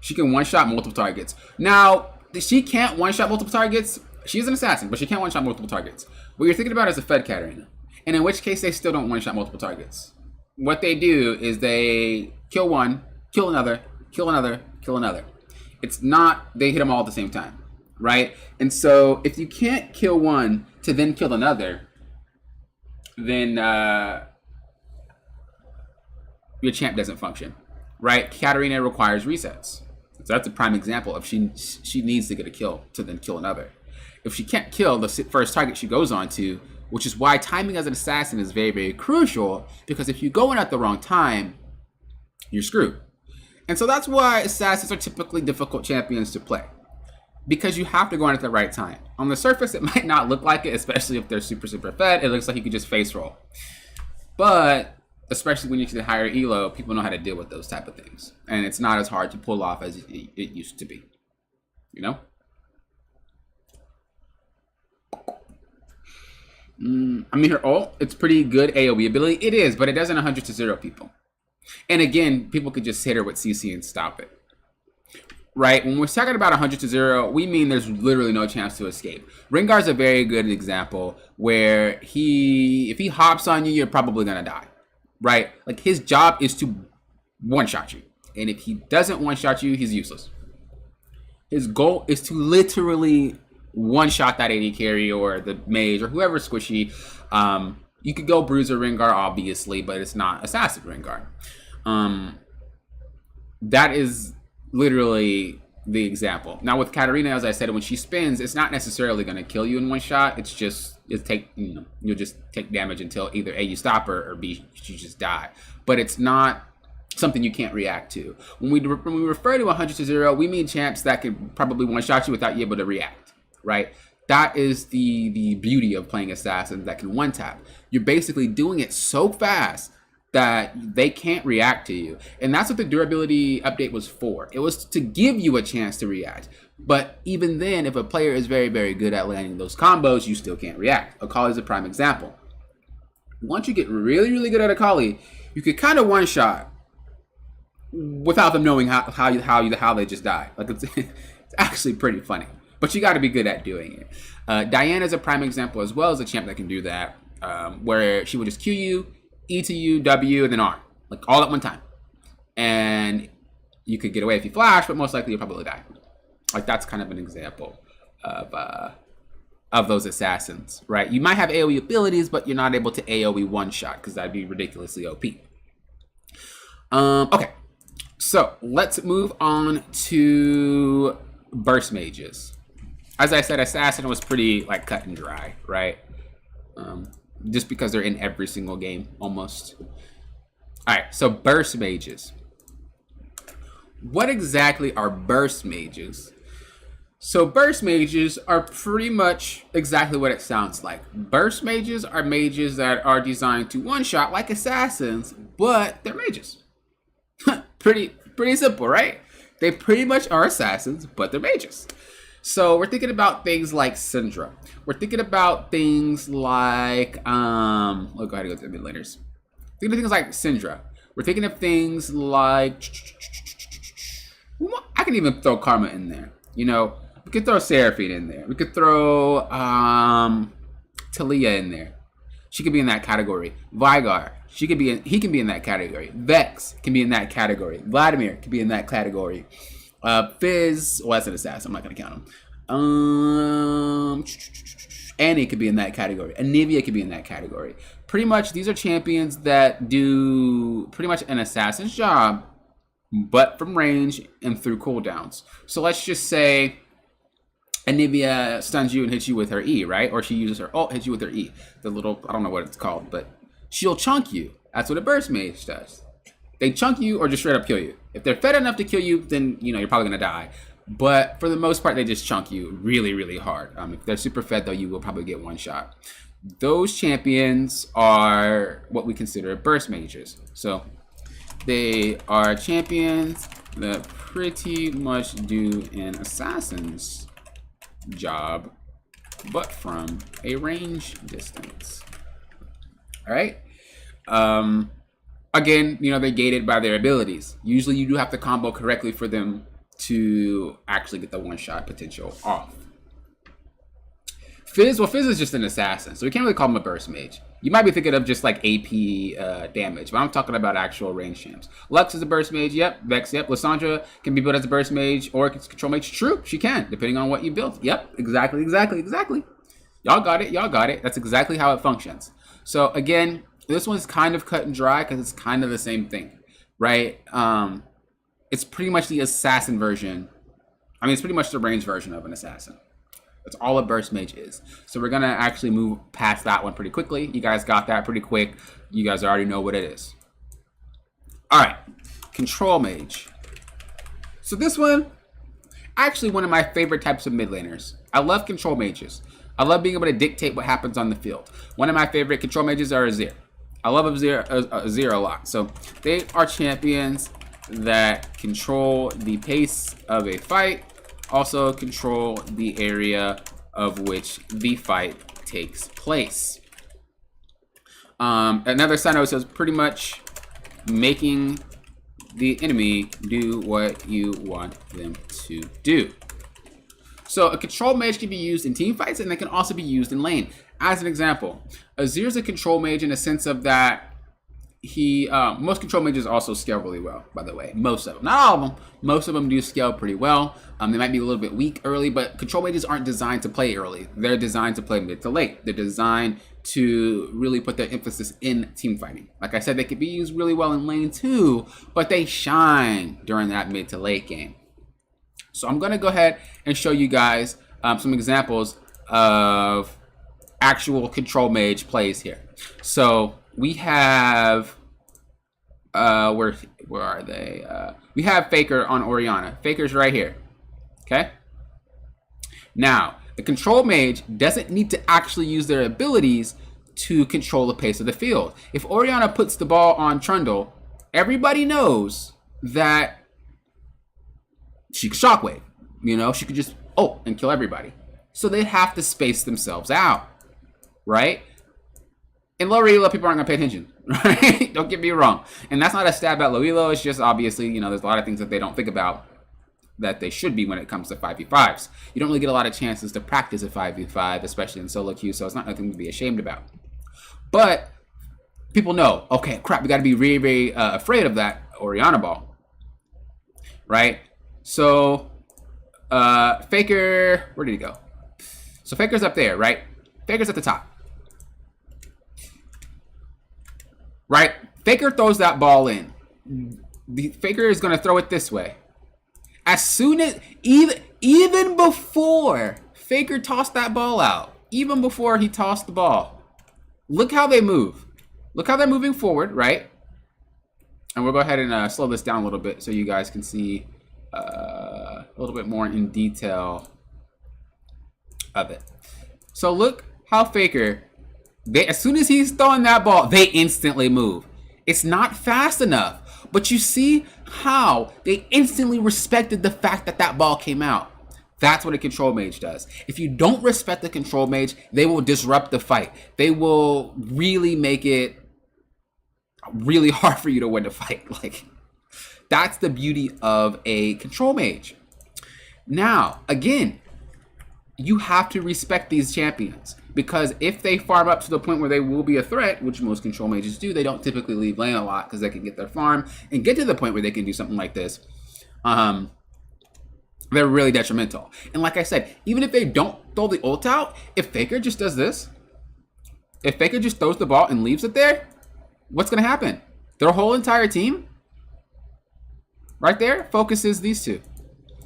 She can one-shot multiple targets. Now, she can't one-shot multiple targets. She's an assassin, but she can't one-shot multiple targets. What you're thinking about is a Fed Katarina. And in which case, they still don't one-shot multiple targets. What they do is they kill one, kill another, kill another, kill another. It's not they hit them all at the same time, right? And so if you can't kill one to then kill another, then your champ doesn't function, right? Katarina requires resets. So that's a prime example of she needs to get a kill to then kill another. If she can't kill the first target she goes on to, which is why timing as an assassin is very, very crucial, because if you go in at the wrong time, you're screwed. And so that's why assassins are typically difficult champions to play, because you have to go in at the right time. On the surface, it might not look like it, especially if they're super, super fed. It looks like you could just face roll. But especially when you get higher elo, people know how to deal with those type of things. And it's not as hard to pull off as it used to be, you know? I mean, her ult, it's pretty good AoE ability. It is, but it doesn't 100 to 0 people. And again, people could just hit her with CC and stop it. Right? When we're talking about 100 to 0, we mean there's literally no chance to escape. Rengar's a very good example where if he hops on you, you're probably going to die. Right? Like, his job is to one-shot you. And if he doesn't one-shot you, he's useless. His goal is to literally one-shot that AD carry or the Mage or whoever squishy. You could go Bruiser Rengar, obviously, but it's not Assassin Rengar. That is literally the example. Now with Katarina, as I said, when she spins, it's not necessarily going to kill you in one shot. It's just you'll just take damage until either A, you stop her, or B, you just die. But it's not something you can't react to. When we refer to 100 to 0, we mean champs that could probably one shot you without you able to react. Right? That is the beauty of playing assassins that can one tap. You're basically doing it so fast that they can't react to you. And that's what the durability update was for. It was to give you a chance to react. But even then, if a player is very, very good at landing those combos, you still can't react. Akali is a prime example. Once you get really, really good at Akali, you could kind of one shot without them knowing how they just died. Like it's actually pretty funny. But you got to be good at doing it. Diana's a prime example as well as a champ that can do that, where she would just Q you, E to you, W, and then R, like all at one time. And you could get away if you flash, but most likely you'll probably die. Like that's kind of an example of those assassins, right? You might have AoE abilities, but you're not able to AoE one shot because that'd be ridiculously OP. Okay, so let's move on to burst mages. As I said, assassin was pretty like cut and dry, right? Just because they're in every single game almost. All right, so burst mages. What exactly are burst mages? So burst mages are pretty much exactly what it sounds like. Burst mages are mages that are designed to one-shot like assassins, but they're mages. pretty simple, right? They pretty much are assassins, but they're mages. So we're thinking about things like Syndra. We're thinking about things like, we'll go ahead and go to the mid laners. Thinking of things like Syndra. We're thinking of things like, I can even throw Karma in there. You know, we could throw Seraphine in there. We could throw Talia in there. She could be in that category. Vigar, he can be in that category. Vex can be in that category. Vladimir can be in that category. Fizz, well, that's an assassin. I'm not going to count him. Annie could be in that category. Anivia could be in that category. Pretty much, these are champions that do pretty much an assassin's job, but from range and through cooldowns. So let's just say Anivia stuns you and hits you with her E, right? Or she uses her ult, hits you with her E. The little, I don't know what it's called, but she'll chunk you. That's what a burst mage does. They chunk you or just straight up kill you. If they're fed enough to kill you, then you're probably gonna die. But for the most part, they just chunk you really, really hard. If they're super fed, though, you will probably get one shot. Those champions are what we consider burst mages. So they are champions that pretty much do an assassin's job, but from a range distance. All right. Again, they're gated by their abilities. Usually you do have to combo correctly for them to actually get the one-shot potential off. Fizz is just an assassin, so we can't really call him a burst mage. You might be thinking of just like AP damage, but I'm talking about actual range champs. Lux is a burst mage, yep. Vex, yep. Lysandra can be built as a burst mage or control mage. True, she can, depending on what you build. Yep, exactly. Y'all got it. That's exactly how it functions. So again, this one's kind of cut and dry because it's kind of the same thing, right? It's pretty much the assassin version. I mean, it's pretty much the range version of an assassin. That's all a burst mage is. So we're gonna actually move past that one pretty quickly. You guys got that pretty quick. You guys already know what it is. All right, control mage. So this one, actually one of my favorite types of mid laners. I love control mages. I love being able to dictate what happens on the field. One of my favorite control mages are Azir. I love Azir a lot. So they are champions that control the pace of a fight, also control the area of which the fight takes place. Another side note says pretty much making the enemy do what you want them to do. So a control mage can be used in team fights and they can also be used in lane. As an example, Azir's a control mage in the sense of that he, most control mages also scale really well, by the way. Most of them, not all of them, most of them do scale pretty well. They might be a little bit weak early, but control mages aren't designed to play early. They're designed to play mid to late. They're designed to really put their emphasis in team fighting. Like I said, they could be used really well in lane too, but they shine during that mid to late game. So I'm gonna go ahead and show you guys some examples of actual control mage plays here. So we have, where are they? We have Faker on Orianna. Faker's right here, okay? Now, the control mage doesn't need to actually use their abilities to control the pace of the field. If Orianna puts the ball on Trundle, everybody knows that she could shockwave, you know, she could just, and kill everybody. So they have to space themselves out, right? In low elo, people aren't gonna pay attention, right? Don't get me wrong. And that's not a stab at low elo, it's just obviously, you know, there's a lot of things that they don't think about that they should be when it comes to 5v5s. You don't really get a lot of chances to practice a 5v5, especially in solo queue, so it's not nothing to be ashamed about. But people know, okay, crap, we gotta be really, very afraid of that Orianna ball, right? So, Faker, where did he go? So Faker's up there, right? Faker's at the top. Right? Faker throws that ball in. The Faker is going to throw it this way. As soon as, even before Faker tossed that ball out, even before he tossed the ball, look how they move. Look how they're moving forward, right? And we'll go ahead and slow this down a little bit so you guys can see a little bit more in detail of it. So look how Faker, as soon as he's throwing that ball, they instantly move. It's not fast enough, but you see how they instantly respected the fact that that ball came out. That's what a control mage does. If you don't respect the control mage, they will disrupt the fight. They will really make it really hard for you to win the fight. Like, that's the beauty of a control mage. Now, again, you have to respect these champions, because if they farm up to the point where they will be a threat, which most control mages do, they don't typically leave lane a lot because they can get their farm and get to the point where they can do something like this. They're really detrimental. And like I said, even if they don't throw the ult out, if Faker just does this, if Faker just throws the ball and leaves it there, what's going to happen? Their whole entire team right there focuses these two,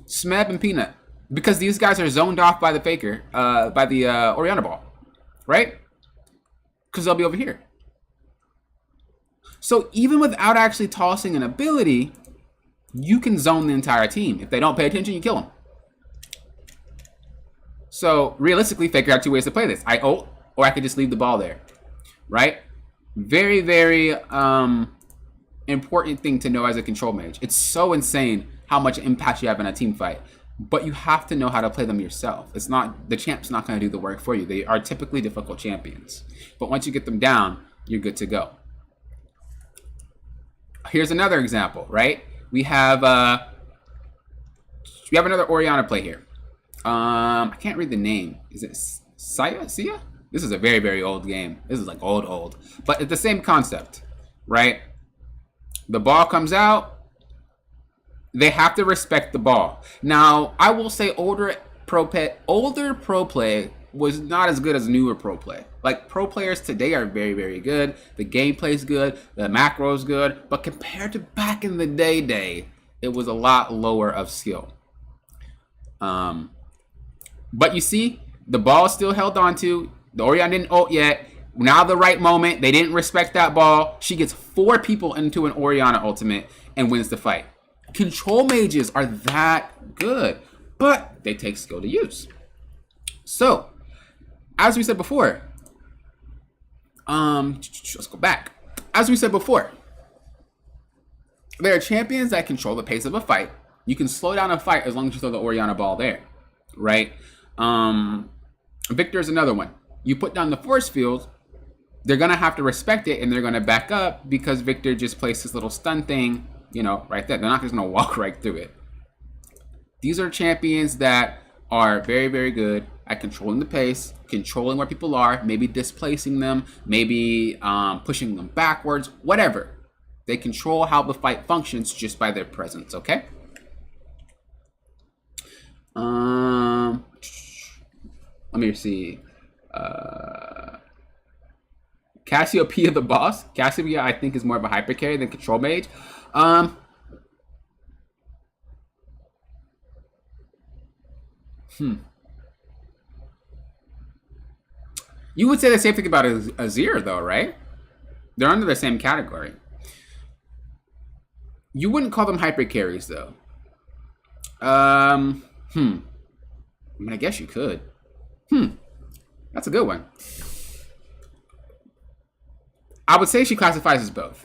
Smeb and Peanut, because these guys are zoned off by the Faker, by the Orianna ball, right? Because they'll be over here. So even without actually tossing an ability, you can zone the entire team. If they don't pay attention, you kill them. So realistically, Faker had two ways to play this. I ult, or I could just leave the ball there, right? Very, very important thing to know as a control mage. It's so insane how much impact you have in a team fight, but you have to know how to play them yourself. It's not, the champ's not going to do the work for you. They are typically difficult champions, but once you get them down, you're good to go. Here's another example, right? We have another Orianna play here. I can't read the name. Is it Sia? This is a very, very old game. This is like old. But it's the same concept, right? The ball comes out. They have to respect the ball. Now, I will say older pro play was not as good as newer pro play. Like, pro players today are very, very good. The gameplay is good. The macro is good. But compared to back in the day, it was a lot lower of skill. But you see, the ball is still held onto. The Orion didn't ult yet. Now the right moment. They didn't respect that ball. She gets 4 people into an Oriana ultimate and wins the fight. Control mages are that good, but they take skill to use. So, as we said before, let's go back. As we said before, there are champions that control the pace of a fight. You can slow down a fight as long as you throw the Oriana ball there, right? Victor is another one. You put down the force field, they're going to have to respect it, and they're going to back up because Victor just placed this little stun thing, you know, right there. They're not just going to walk right through it. These are champions that are very, very good at controlling the pace, controlling where people are, maybe displacing them, maybe pushing them backwards, whatever. They control how the fight functions just by their presence, okay? Let me see. Cassiopeia the boss. Cassiopeia, I think, is more of a hyper carry than control mage. You would say the same thing about Azir, though, right? They're under the same category. You wouldn't call them hyper carries, though. I mean, I guess you could. That's a good one. I would say she classifies as both,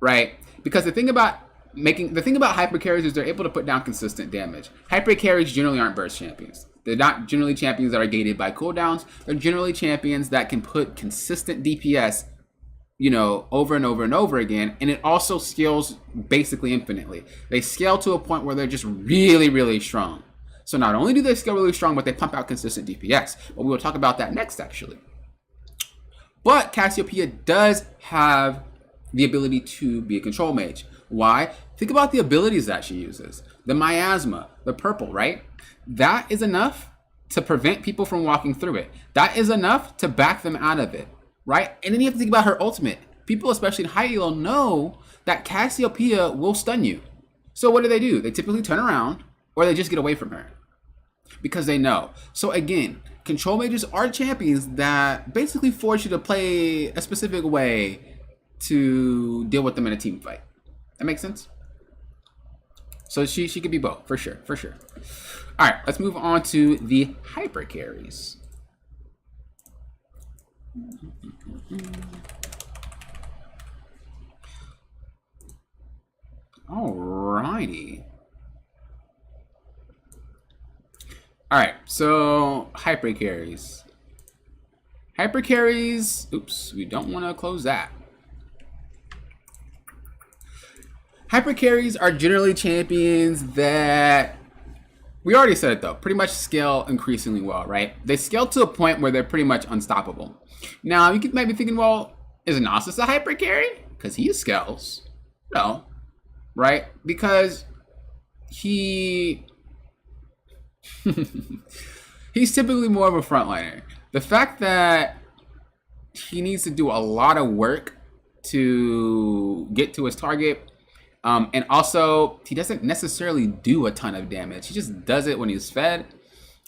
right? Because the thing about hyper carries is they're able to put down consistent damage. Hyper carries generally aren't burst champions. They're not generally champions that are gated by cooldowns. They're generally champions that can put consistent DPS, you know, over and over and over again. And it also scales basically infinitely. They scale to a point where they're just really, really strong. So not only do they scale really strong, but they pump out consistent DPS. But we will talk about that next, actually. But Cassiopeia does have the ability to be a control mage. Why? Think about the abilities that she uses. The miasma, the purple, right? That is enough to prevent people from walking through it. That is enough to back them out of it, right? And then you have to think about her ultimate. People, especially in high elo, know that Cassiopeia will stun you. So what do? They typically turn around or they just get away from her because they know. So again, control mages are champions that basically force you to play a specific way to deal with them in a team fight. That makes sense? So she could be both, for sure. All right, let's move on to the hyper carries. Alrighty. All right, so hyper carries. Hyper carries, oops, we don't want to close that. Hyper carries are generally champions that, we already said it though, pretty much scale increasingly well, right? They scale to a point where they're pretty much unstoppable. Now, you might be thinking, well, is Nasus a hyper carry? Because he scales. No, right? Because he's typically more of a frontliner. The fact that he needs to do a lot of work to get to his target, and also he doesn't necessarily do a ton of damage. He just does it when he's fed.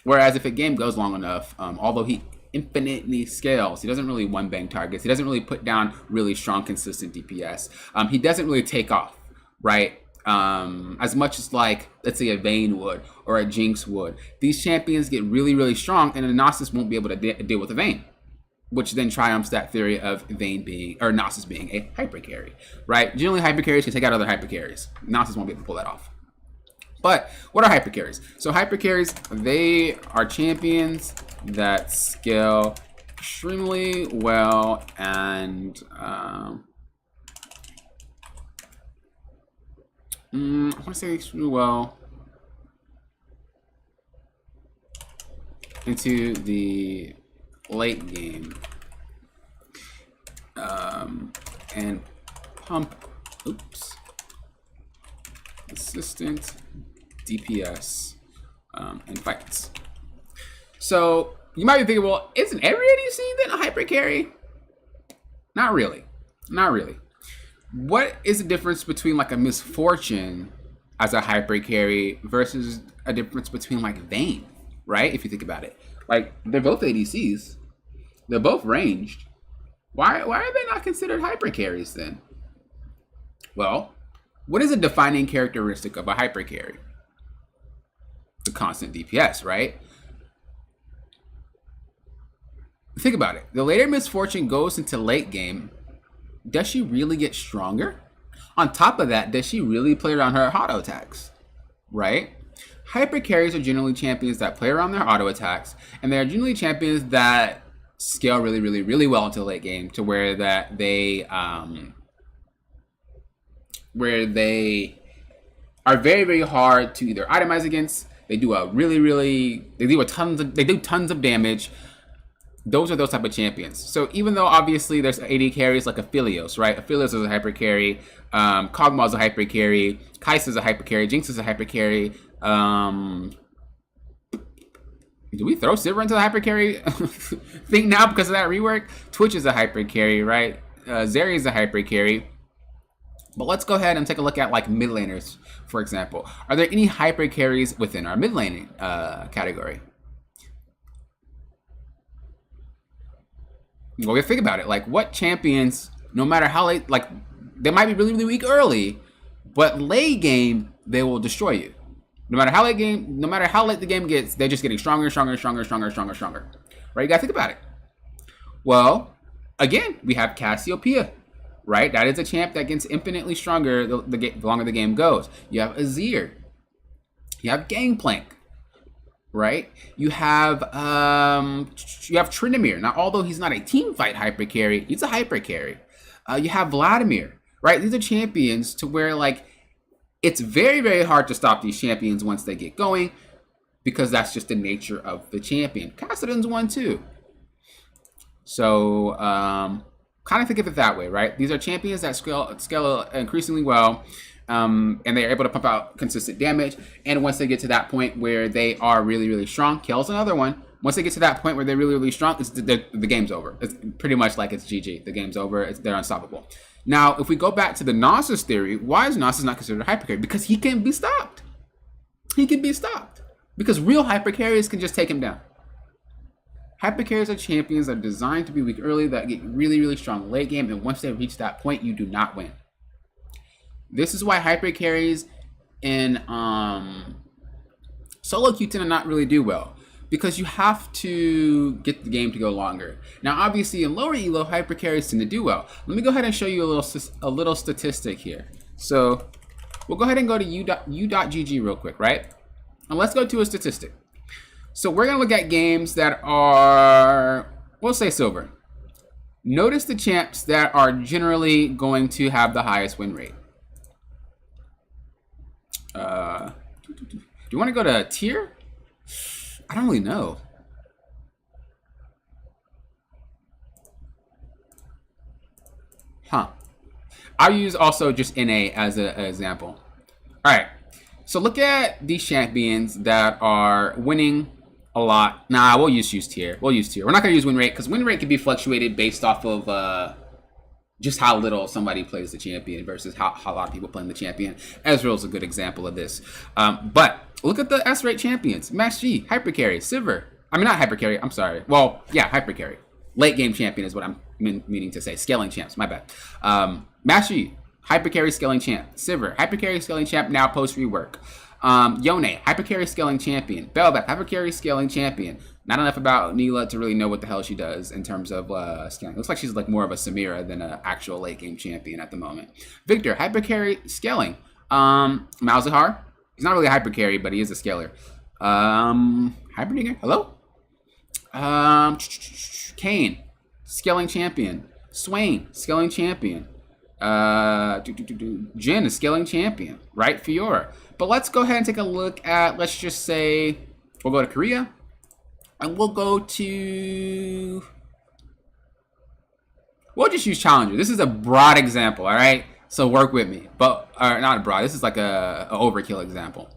Whereas if a game goes long enough, although he infinitely scales, he doesn't really one-bang targets. He doesn't really put down really strong, consistent DPS. He doesn't really take off, right? As much as, like, let's say a Vayne would or a Jinx would. These champions get really, really strong, and a Nasus won't be able to deal with a Vayne, which then triumphs that theory of Vayne being, or Nasus being a hyper carry, right? Generally, hyper carries can take out other hyper carries. Nasus won't be able to pull that off. But what are hyper carries? So hyper carries, they are champions that scale extremely well and I want to say extremely well into the late game. And pump, oops, assistant, DPS, and fights. So you might be thinking, well, isn't every ADC then a hyper carry? Not really, not really. What is the difference between like a misfortune as a hyper carry versus a difference between like Vayne, right? If you think about it, like they're both ADCs, they're both ranged. Why are they not considered hyper carries then? Well, what is a defining characteristic of a hyper carry? The constant DPS, right? Think about it. The later misfortune goes into late game. Does she really get stronger? On top of that, does she really play around her auto attacks? Right? Hyper carries are generally champions that play around their auto attacks, and they're generally champions that scale really, really, really well into the late game to where that they are very, very hard to either itemize against. They do tons of damage. Those are those type of champions. So even though obviously there's AD carries like Aphelios, right? Aphelios is a hyper carry. Kog'Maw is a hyper carry. Kai'Sa is a hyper carry. Jinx is a hyper carry. Do we throw Sivir into the hyper carry thing now because of that rework? Twitch is a hyper carry, right? Zeri is a hyper carry. But let's go ahead and take a look at like mid laners, for example. Are there any hyper carries within our mid lane category? Well, we think about it. Like, what champions, no matter how late, like, they might be really, really weak early, but late game, they will destroy you. No matter how late the game gets, they're just getting stronger, stronger, stronger, stronger, stronger, stronger. Right? You gotta think about it. Well, again, we have Cassiopeia, right? That is a champ that gets infinitely stronger the longer the game goes. You have Azir. You have Gangplank. Right? You have Tryndamere. Now, although he's not a team fight hyper carry, he's a hyper carry. You have Vladimir, right? These are champions to where like it's very, very hard to stop these champions once they get going because that's just the nature of the champion. Kassadin's one too. So kind of think of it that way, right? These are champions that scale increasingly well. And they're able to pump out consistent damage. And once they get to that point where they are really, really strong, Kale's another one. Once they get to that point where they're really, really strong, the game's over. It's pretty much like it's GG. The game's over. They're unstoppable. Now, if we go back to the Nasus theory, why is Nasus not considered a hyper carry? Because he can be stopped. He can be stopped. Because real hyper carriers can just take him down. Hyper carriers are champions that are designed to be weak early, that get really, really strong late game. And once they reach that point, you do not win. This is why hyper carries in solo queue tend to not really do well, because you have to get the game to go longer. Now, obviously, in lower elo, hyper carries tend to do well. Let me go ahead and show you a little statistic here. So we'll go ahead and go to u.gg real quick, right? And let's go to a statistic. So we're gonna look at games that are, we'll say silver. Notice the champs that are generally going to have the highest win rate. Do you want to go to tier? I don't really know. I'll use also just NA as an example. All right. So look at these champions that are winning a lot. Nah, we'll use tier. We'll use tier. We're not going to use win rate because win rate can be fluctuated based off of just how little somebody plays the champion versus how a lot of people playing the champion. Ezreal's a good example of this. But look at the S rate champions. Mage, hyper carry, Sivir. I mean, not hyper carry. I'm sorry. Well, yeah, hyper carry. Late game champion is what I'm meaning to say. Scaling champs. My bad. Mage, hyper carry scaling champ. Sivir, hyper carry scaling champ now post rework. Yone, hyper carry scaling champion. Bel'Veth, hyper carry scaling champion. Not enough about Neela to really know what the hell she does in terms of scaling. Looks like she's like more of a Samira than an actual late game champion at the moment. Victor, hyper carry scaling. Malzahar, he's not really a hyper carry, but he is a scaler. Hyperdinger, hello? Kayn, scaling champion. Swain, scaling champion. Jhin is scaling champion, right? Fiora. But let's go ahead and take a look at, let's just say, we'll go to Korea. And we'll go to... We'll just use Challenger. This is a broad example, all right? So work with me. But not a broad. This is like a overkill example.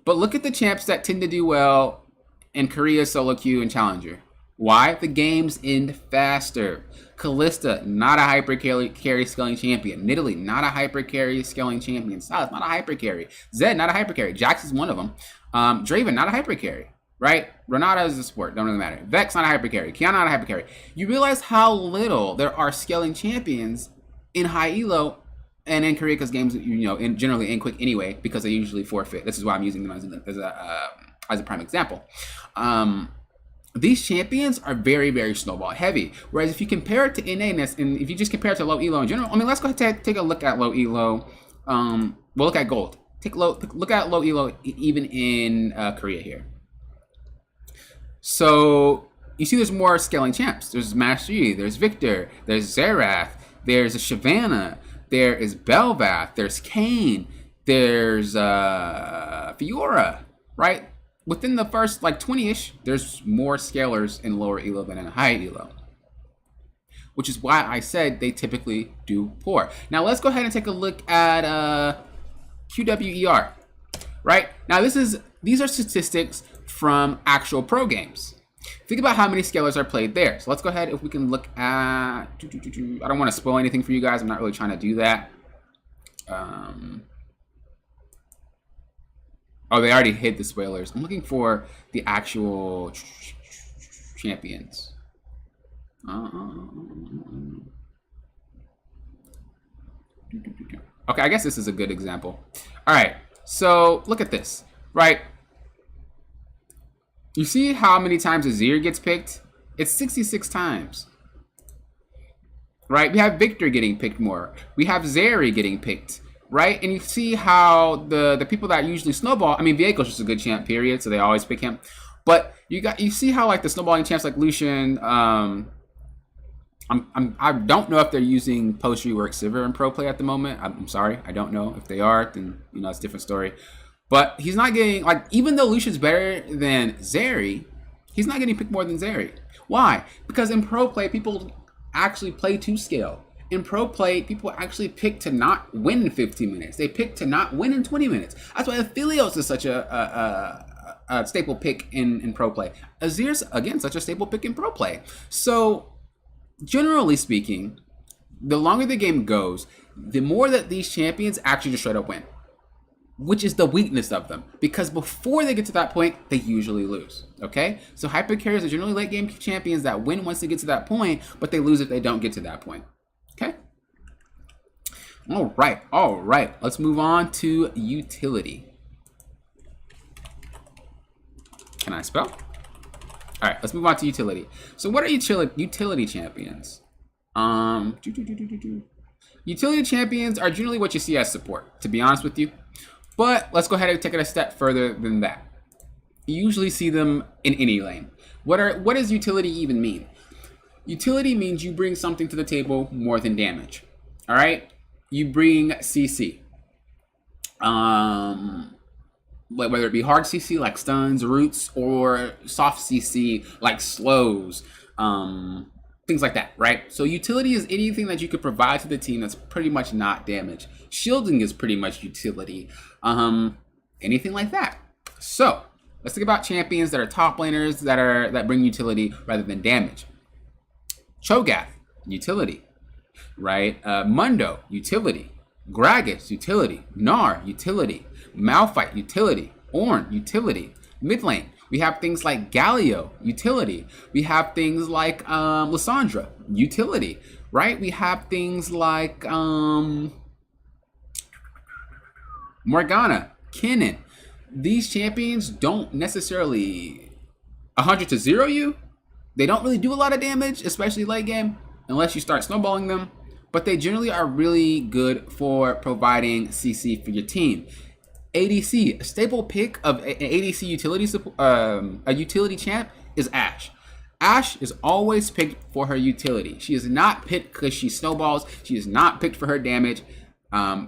But look at the champs that tend to do well in Korea, solo queue, and Challenger. Why? The games end faster. Kalista, not a hyper carry scaling champion. Nidalee, not a hyper carry scaling champion. Sylas, not a hyper carry. Zed, not a hyper carry. Jax is one of them. Draven, not a hyper carry. Right? Renata is a support. Don't really matter. Vex, not a hyper carry. Kiana, not a hyper carry. You realize how little there are scaling champions in high elo and in Korea, because games, generally end quick anyway, because they usually forfeit. This is why I'm using them as a prime example. These champions are very, very snowball heavy. Whereas if you compare it to NA-ness, and if you just compare it to low elo in general, I mean, let's go ahead and take a look at low elo. We'll look at gold. Look at low elo even in Korea here. So you see there's more scaling champs. There's Master Yi, there's Victor, there's Xerath, there's a Shyvana, there is Bel'Vath, there's Kayn, there's Fiora, right? Within the first like 20-ish, there's more scalers in lower elo than in high elo. Which is why I said they typically do poor. Now let's go ahead and take a look at QWER, right? Now these are statistics from actual pro games. Think about how many scalers are played there. So let's go ahead, if we can look at... I don't want to spoil anything for you guys. I'm not really trying to do that. Oh, they already hid the spoilers. I'm looking for the actual champions. Okay, I guess this is a good example. All right, so look at this, right? You see how many times Azir gets picked? It's 66 times. Right? We have Victor getting picked more. We have Zeri getting picked. Right? And you see how the people that usually snowball, I mean, Vieiko's just a good champ, period, so they always pick him. But you see how like the snowballing champs like Lucian, I don't know if they're using post rework Sivir in pro play at the moment. I'm sorry, I don't know. If they are, then it's a different story. But he's not getting, like, even though Lucian's better than Zeri, he's not getting picked more than Zeri. Why? Because in pro play, people actually play to scale. In pro play, people actually pick to not win in 15 minutes. They pick to not win in 20 minutes. That's why Aphelios is such a staple pick in pro play. Azir's, again, such a staple pick in pro play. So, generally speaking, the longer the game goes, the more that these champions actually just straight up win. Which is the weakness of them, because before they get to that point, they usually lose. Okay, so hyper carriers are generally late game champions that win once they get to that point, but they lose if they don't get to that point. Okay. All right. Let's move on to utility. Can I spell? All right, let's move on to utility. So what are utility champions? Utility champions are generally what you see as support, to be honest with you. But let's go ahead and take it a step further than that. You usually see them in any lane. What does utility even mean? Utility means you bring something to the table more than damage. All right? You bring CC. Whether it be hard CC like stuns, roots, or soft CC like slows, things like that, right? So utility is anything that you could provide to the team that's pretty much not damage. Shielding is pretty much utility. Anything like that. So let's think about champions that are top laners that bring utility rather than damage. Cho'Gath, utility, right? Mundo, utility. Gragas, utility. Gnar, utility. Malphite, utility. Ornn, utility. Mid lane, we have things like Galio, utility. We have things like Lissandra, utility, right? We have things like Morgana, Kennen. These champions don't necessarily 100 to 0 you. They don't really do a lot of damage, especially late game, unless you start snowballing them. But they generally are really good for providing CC for your team. ADC, a staple pick of an ADC utility, a utility champ is Ashe. Ashe is always picked for her utility. She is not picked because she snowballs. She is not picked for her damage.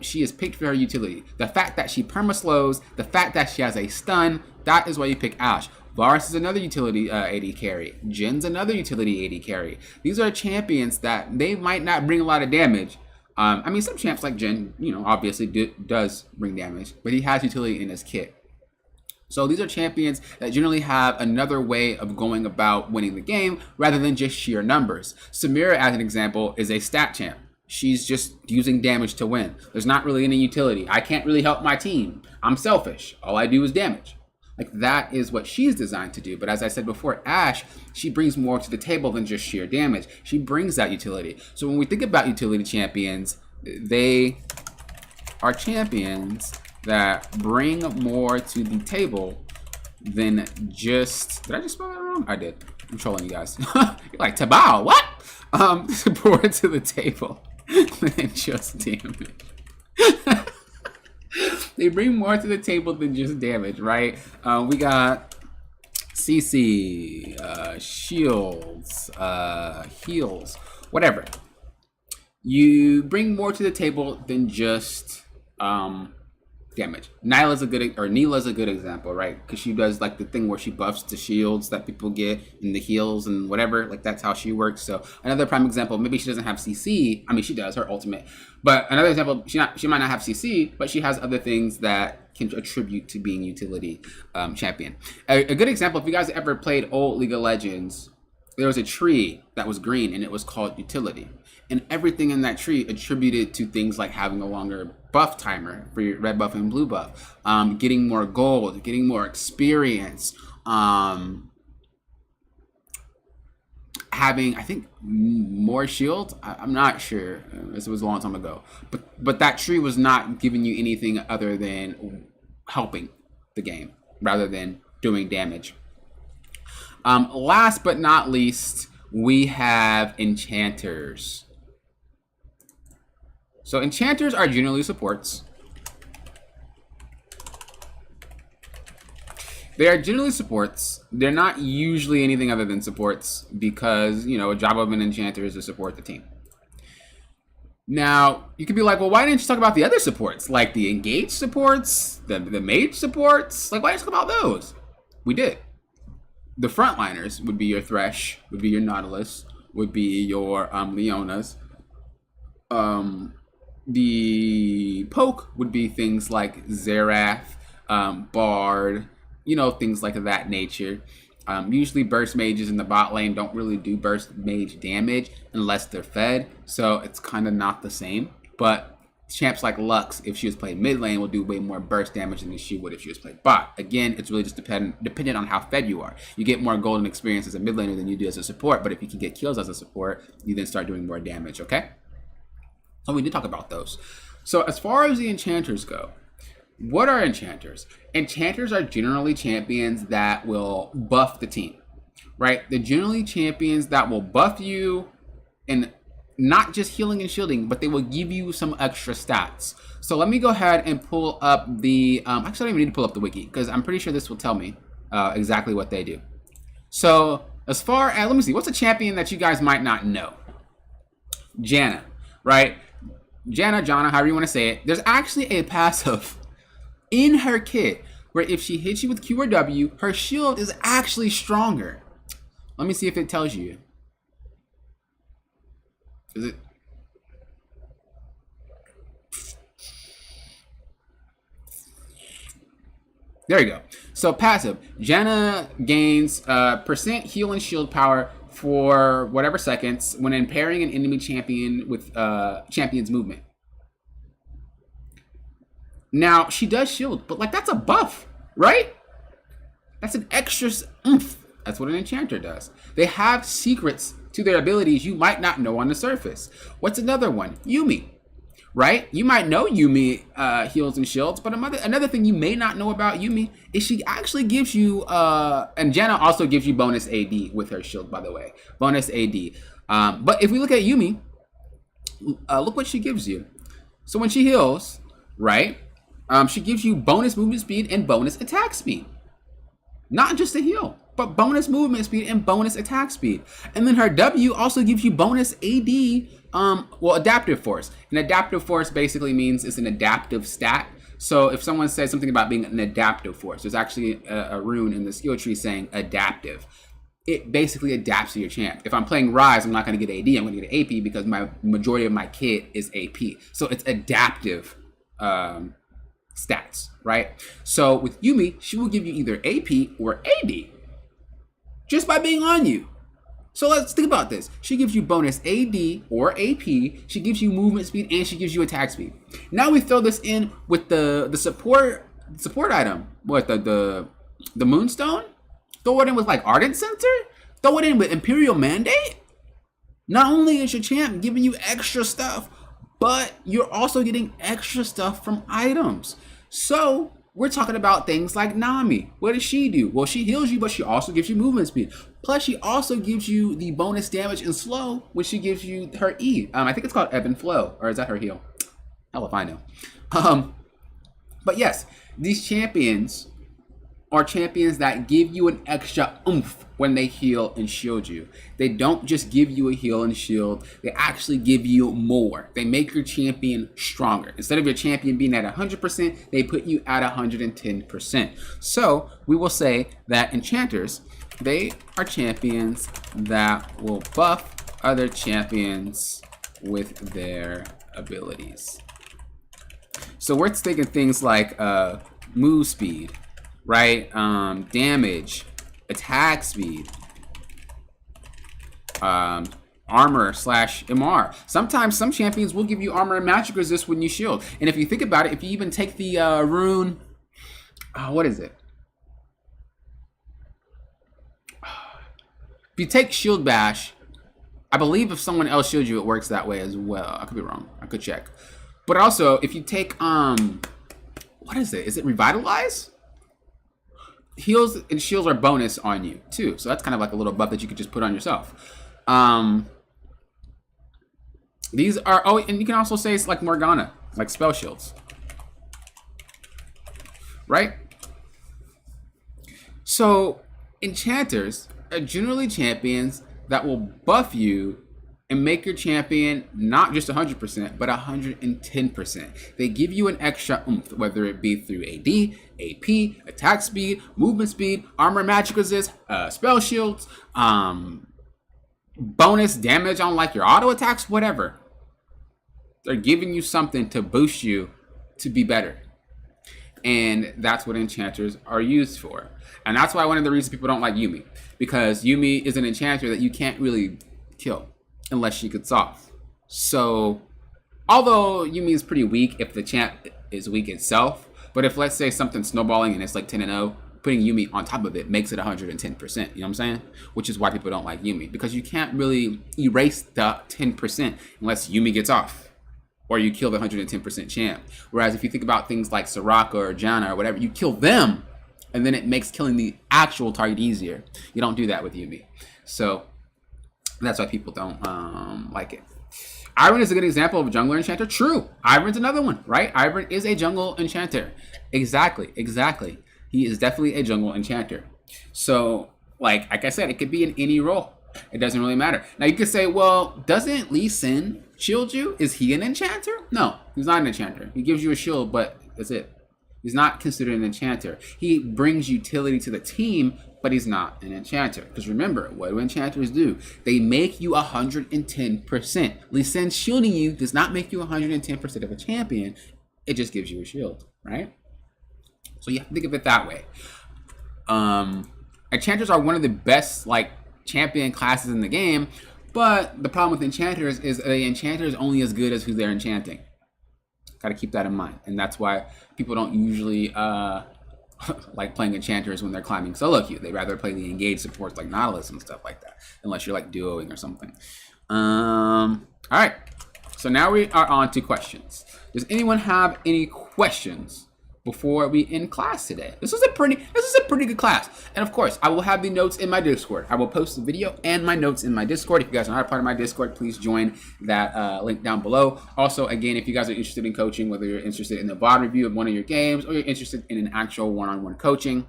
She is picked for her utility. The fact that she perma slows, the fact that she has a stun, that is why you pick Ashe. Varus is another utility AD carry. Jin's another utility AD carry. These are champions that they might not bring a lot of damage. I mean, some champs like Jin, you know, obviously does bring damage, but he has utility in his kit. So these are champions that generally have another way of going about winning the game rather than just sheer numbers. Samira, as an example, is a stat champ. She's just using damage to win. There's not really any utility. I can't really help my team. I'm selfish. All I do is damage. Like, that is what she's designed to do. But as I said before, Ashe, she brings more to the table than just sheer damage. She brings that utility. So when we think about utility champions, they are champions that bring more to the table than just... Did I just spell that wrong? I did. I'm trolling you guys. You're like, Tabao, what? More to the table than just damage. They bring more to the table than just damage, right? We got CC, shields, heals, whatever. You bring more to the table than just damage. Nyla's a good, or Neela's a good example, right? Because she does like the thing where she buffs the shields that people get and the heals and whatever. Like, that's how she works. So another prime example, maybe she doesn't have CC. I mean, she does, her ultimate. But another example, she might not have CC, but she has other things that can attribute to being utility champion. A good example, if you guys ever played old League of Legends, there was a tree that was green and it was called utility. And everything in that tree attributed to things like having a longer buff timer for your red buff and blue buff, getting more gold, getting more experience, having, I think, more shields. I'm not sure. This was a long time ago. But that tree was not giving you anything other than helping the game rather than doing damage. Last but not least, we have Enchanters. So Enchanters are generally supports. They are generally supports. They're not usually anything other than supports because, you know, a job of an Enchanter is to support the team. Now, you could be like, well, why didn't you talk about the other supports? Like the Engage supports, the Mage supports? Like, why didn't you talk about those? We did. The Frontliners would be your Thresh, would be your Nautilus, would be your Leonas. The poke would be things like Xerath, Bard, you know, things like that nature. Usually burst mages in the bot lane don't really do burst mage damage unless they're fed, so it's kind of not the same. But champs like Lux, if she was played mid lane, will do way more burst damage than she would if she was played bot. Again, it's really just dependent on how fed you are. You get more golden experience as a mid laner than you do as a support, but if you can get kills as a support, you then start doing more damage, okay? So we did talk about those. So as far as the Enchanters go, what are Enchanters? Enchanters are generally champions that will buff the team, right? They're generally champions that will buff you and not just healing and shielding, but they will give you some extra stats. So let me go ahead and pull up the, actually I don't even need to pull up the wiki because I'm pretty sure this will tell me exactly what they do. So as far as, let me see, what's a champion that you guys might not know? Janna, right? Janna, however you want to say it, there's actually a passive in her kit where if she hits you with Q or W, her shield is actually stronger. Let me see if it tells you. Is it? There you go. So passive, Janna gains percent heal and shield power for whatever seconds when impairing an enemy champion with champion's movement. Now, she does shield, but like that's a buff, right? That's an extra oomph. That's what an Enchanter does. They have secrets to their abilities you might not know on the surface. What's another one? Yuumi, right? You might know Yuumi heals and shields, but another thing you may not know about Yuumi is she actually gives you, and Janna also gives you bonus AD with her shield, by the way. Bonus AD. But if we look at Yuumi, look what she gives you. So when she heals, right, she gives you bonus movement speed and bonus attack speed. Not just a heal, but bonus movement speed and bonus attack speed. And then her W also gives you bonus AD, well, adaptive force. An adaptive force basically means it's an adaptive stat. So if someone says something about being an adaptive force, there's actually a rune in the skill tree saying adaptive. It basically adapts to your champ. If I'm playing Rise, I'm not going to get AD, I'm going to get AP because my majority of my kit is AP. So it's adaptive stats, right? So with Yuumi, she will give you either AP or AD just by being on you. So let's think about this. She gives you bonus AD or AP, she gives you movement speed, and she gives you attack speed. Now we throw this in with the support item. What, the Moonstone? Throw it in with like Ardent Center? Throw it in with Imperial Mandate? Not only is your champ giving you extra stuff, but you're also getting extra stuff from items. So we're talking about things like Nami. What does she do? Well, she heals you, but she also gives you movement speed. Plus, she also gives you the bonus damage and slow, which she gives you her E. I think it's called Ebb and Flow, or is that her heal? Hell if I know. But yes, these champions are champions that give you an extra oomph when they heal and shield you. They don't just give you a heal and shield, they actually give you more. They make your champion stronger. Instead of your champion being at 100%, they put you at 110%. So we will say that Enchanters, they are champions that will buff other champions with their abilities. So we're thinking things like move speed, right? Damage, attack speed, armor / MR. Sometimes some champions will give you armor and magic resist when you shield. And if you think about it, if you even take the rune, what is it? If you take Shield Bash, I believe if someone else shields you, it works that way as well. I could be wrong. I could check. But also, if you take, what is it? Is it Revitalize? Heals and shields are bonus on you, too. So that's kind of like a little buff that you could just put on yourself. These are, oh, and you can also say it's like Morgana, like spell shields. Right? So, Enchanters are generally champions that will buff you and make your champion not just 100%, but 110%. They give you an extra oomph, whether it be through AD, AP, attack speed, movement speed, armor, magic resist, spell shields, bonus damage on like your auto attacks, whatever. They're giving you something to boost you to be better. And that's what enchanters are used for. And that's why one of the reasons people don't like Yuumi. Because Yuumi is an enchanter that you can't really kill unless she gets off. So, although Yuumi is pretty weak if the champ is weak itself, but if let's say something's snowballing and it's like 10-0, putting Yuumi on top of it makes it 110%. You know what I'm saying? Which is why people don't like Yuumi. Because you can't really erase the 10% unless Yuumi gets off. Or you kill the 110% champ. Whereas if you think about things like Soraka or Janna or whatever, you kill them, and then it makes killing the actual target easier. You don't do that with Yuumi. So that's why people don't like it. Ivern is a good example of a jungler enchanter. True. Ivern's another one, right? Ivern is a jungle enchanter. Exactly. He is definitely a jungle enchanter. So, like I said, it could be in any role. It doesn't really matter. Now you could say, well, doesn't Lee Sin shield you? Is he an enchanter? No, he's not an enchanter. He gives you a shield, but that's it. He's not considered an enchanter. He brings utility to the team, but he's not an enchanter. Because remember, what do enchanters do? They make you 110%. Lee Sin shielding you does not make you 110% of a champion. It just gives you a shield, right? So you have to think of it that way. Enchanters are one of the best, like, champion classes in the game, but the problem with enchanters is the enchanter is only as good as who they're enchanting. Got to keep that in mind, and that's why people don't usually like playing enchanters when they're climbing solo queue. They rather play the engaged supports like Nautilus and stuff like that, unless you're like duoing or something. All right, so now we are on to questions. Does anyone have any questions before we end class today? This is a pretty good class. And of course, I will have the notes in my Discord. I will post the video and my notes in my Discord. If you guys are not a part of my Discord, please join that link down below. Also, again, if you guys are interested in coaching, whether you're interested in the VOD review of one of your games or you're interested in an actual one-on-one coaching,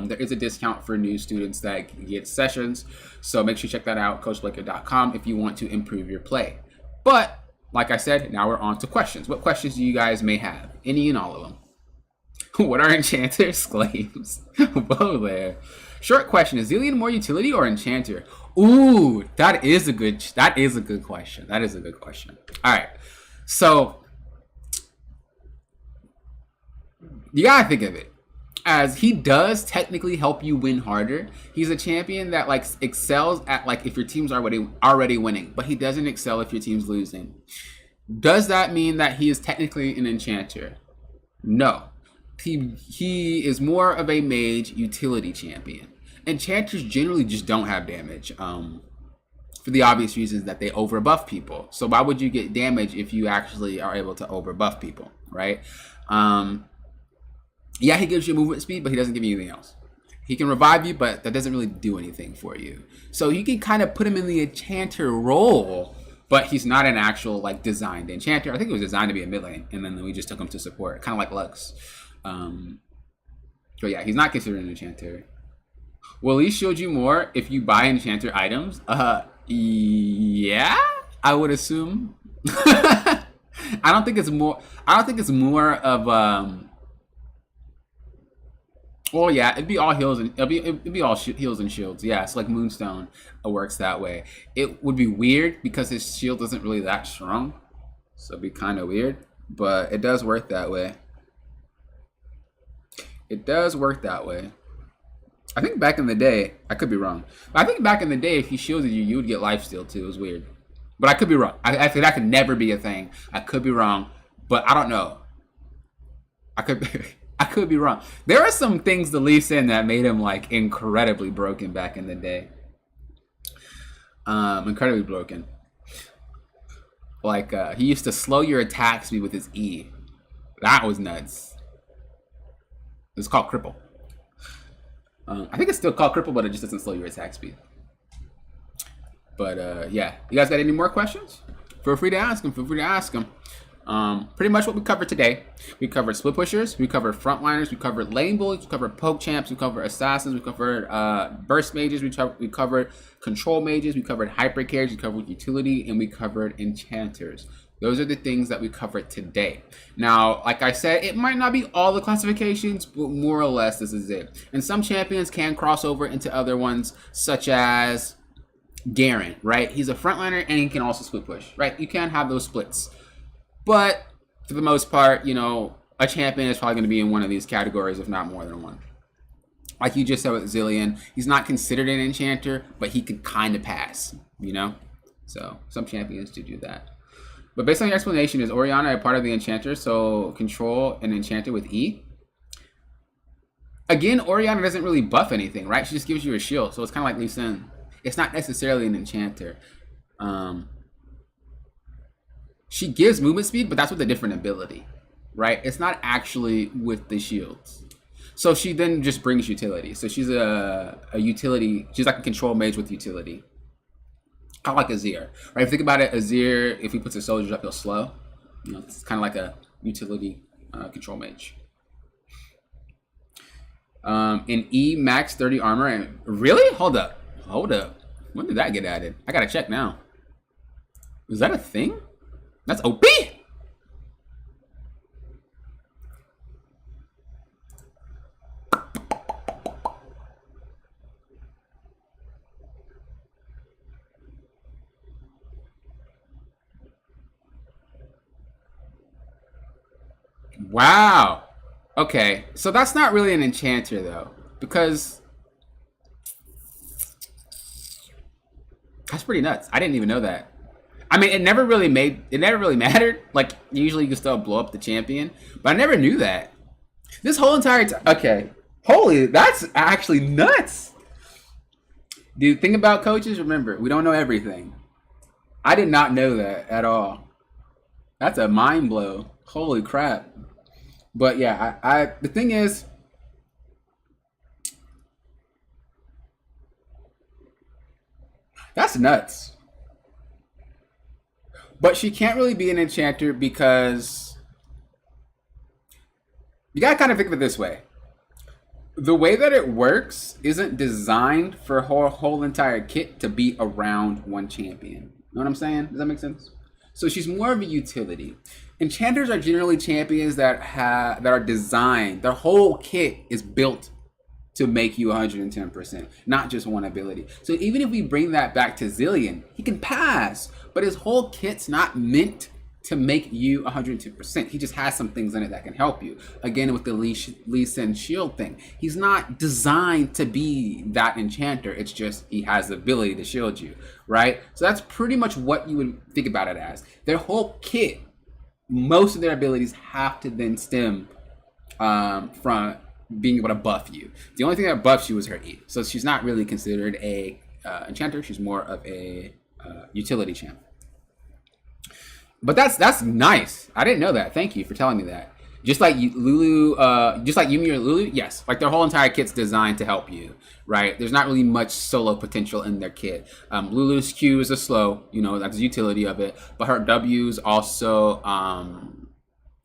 there is a discount for new students that get sessions. So make sure you check that out, coachblaker.com, if you want to improve your play. But like I said, now we're on to questions. What questions do you guys may have? Any and all of them. What are Enchanters' claims? Whoa there. Short question: is Zilean more utility or Enchanter? Ooh, that is a good question. That is a good question. All right, so you gotta think of it as he does technically help you win harder. He's a champion that like excels at like if your team's already winning, but he doesn't excel if your team's losing. Does that mean that he is technically an Enchanter? No. He is more of a mage utility champion. Enchanters generally just don't have damage, for the obvious reasons that they overbuff people. So why would you get damage if you actually are able to overbuff people, right? Yeah, he gives you movement speed, but he doesn't give you anything else. He can revive you, but that doesn't really do anything for you. So you can kind of put him in the Enchanter role, but he's not an actual like designed Enchanter. I think it was designed to be a mid lane, and then we just took him to support, kind of like Lux. So yeah, he's not considered an Enchanter. Will he shield you more if you buy Enchanter items? Yeah, I would assume. I don't think it's more of well, yeah, it'd be all heals and it'd be all heals and shields. Yeah, it's like Moonstone works that way. It would be weird because his shield isn't really that strong, so it'd be kind of weird. But it does work that way. It does work that way. I think back in the day, I could be wrong. But I think back in the day, if he shielded you, you would get lifesteal too. It was weird. But I could be wrong. I think that could never be a thing. I could be wrong, but I don't know. I could be wrong. There are some things the Leafs in that made him like incredibly broken back in the day. Incredibly broken. Like he used to slow your attack speed with his E. That was nuts. It's called cripple. I think it's still called cripple, but it just doesn't slow your attack speed. But yeah, you guys got any more questions? Feel free to ask them. Pretty much what we covered today. We covered split pushers, we covered frontliners, we covered lane bullies, we covered poke champs, we covered assassins, we covered burst mages, we covered control mages, we covered hyper carries, we covered utility, and we covered enchanters. Those are the things that we covered today. Now, like I said, it might not be all the classifications, but more or less this is it. And some champions can cross over into other ones, such as Garen, right? He's a frontliner and he can also split push, right? You can have those splits. But for the most part, you know, a champion is probably going to be in one of these categories, if not more than one. Like you just said with Zilean, he's not considered an enchanter, but he can kind of pass, you know? So some champions do that. But based on your explanation, is Orianna a part of the Enchanters, so control an Enchanter with E? Again, Orianna doesn't really buff anything, right? She just gives you a shield, so it's kind of like Lee Sin. It's not necessarily an Enchanter. She gives movement speed, but that's with a different ability, right? It's not actually with the shields. So she then just brings utility. So she's a utility. She's like a control mage with utility. Kind of like Azir, right? If you think about it, Azir, if he puts his soldiers up, he'll slow. You know, it's kind of like a utility control mage. In E, max 30 armor. And really? Hold up. When did that get added? I gotta check now. Is that a thing? That's OP! Wow. Okay, so that's not really an enchanter though, because that's pretty nuts. I didn't even know that. I mean, it never really mattered. Like, usually you can still blow up the champion, but I never knew that. This whole entire time, okay. Holy, that's actually nuts. Dude, think about coaches. Remember, we don't know everything. I did not know that at all. That's a mind blow. Holy crap. But yeah, the thing is, that's nuts. But she can't really be an enchanter because you gotta kind of think of it this way. The way that it works isn't designed for her whole entire kit to be around one champion. You know what I'm saying? Does that make sense? So she's more of a utility. Enchanters are generally champions that are designed. Their whole kit is built to make you 110%, not just one ability. So even if we bring that back to Zillion, he can pass, but his whole kit's not meant to make you 110%. He just has some things in it that can help you. Again, with the Lee Sin shield thing, he's not designed to be that enchanter. It's just he has the ability to shield you, right? So that's pretty much what you would think about it as. Their whole kit, most of their abilities have to then stem from being able to buff you. The only thing that buffs you is her E. So she's not really considered a enchanter. She's more of a utility champ. But that's nice. I didn't know that. Thank you for telling me that. Just like Lulu, just like Yumi or Lulu, yes. Like their whole entire kit's designed to help you, right? There's not really much solo potential in their kit. Lulu's Q is a slow, you know, that's the utility of it. But her W's also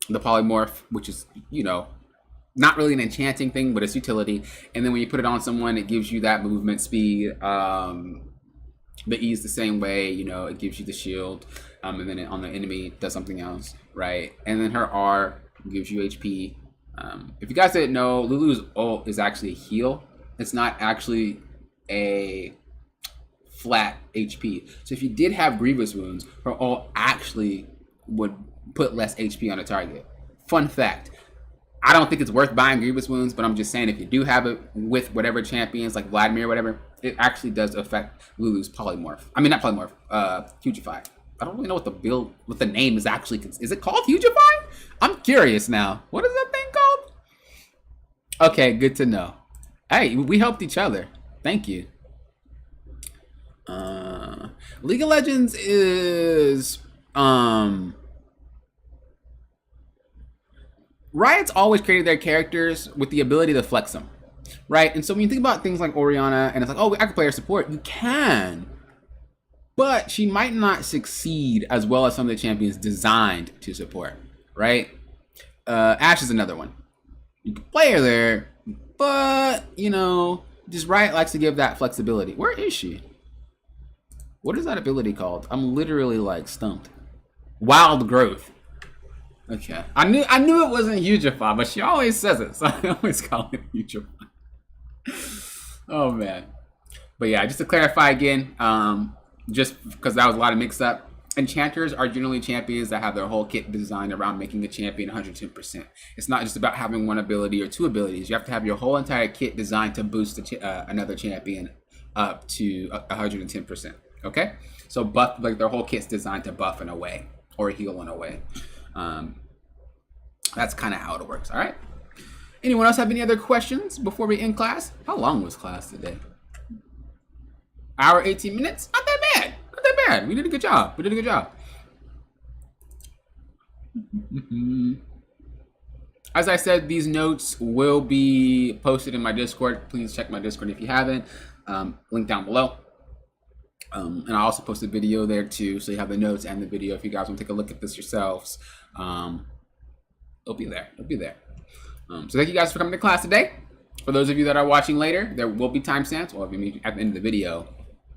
the polymorph, which is, you know, not really an enchanting thing, but it's utility. And then when you put it on someone, it gives you that movement speed. The E is the same way, you know, it gives you the shield. And then on the enemy, it does something else, right? And then her R gives you HP. If you guys didn't know, Lulu's ult is actually a heal. It's not actually a flat HP. So if you did have Grievous Wounds, her ult actually would put less HP on a target. Fun fact. I don't think it's worth buying Grievous Wounds, but I'm just saying if you do have it with whatever champions, like Vladimir or whatever, it actually does affect Lulu's polymorph. I mean, not polymorph, Hugify. I don't really know what the name is actually. Is it called Hugify? I'm curious now. What is that thing called? Okay, good to know. Hey, we helped each other. Thank you. League of Legends is Riot's always created their characters with the ability to flex them, right? And so when you think about things like Orianna, and it's like, oh, I can play her support. You can, but she might not succeed as well as some of the champions designed to support, right? Ashe is another one. You can play her there, but, you know, just Riot likes to give that flexibility. Where is she? What is that ability called? I'm literally, like, stumped. Wild Growth. Okay. I knew it wasn't Hugify, but she always says it, so I always call it Hugify. Oh, man. But yeah, just to clarify again, just because that was a lot of mix-up, Enchanters are generally champions that have their whole kit designed around making the champion 110%. It's not just about having one ability or two abilities. You have to have your whole entire kit designed to boost another champion up to 110%. Okay? So buff, like their whole kit's designed to buff in a way or heal in a way. That's kind of how it works. All right. Anyone else have any other questions before we end class? How long was class today? Hour 18 minutes? Not that bad. Not that bad. We did a good job. We did a good job. As I said, these notes will be posted in my Discord. Please check my Discord if you haven't. Link down below. And I also posted a video there too, so you have the notes and the video if you guys want to take a look at this yourselves. It'll be there. It'll be there. So thank you guys for coming to class today. For those of you that are watching later, there will be timestamps. Well, if you mean at the end of the video,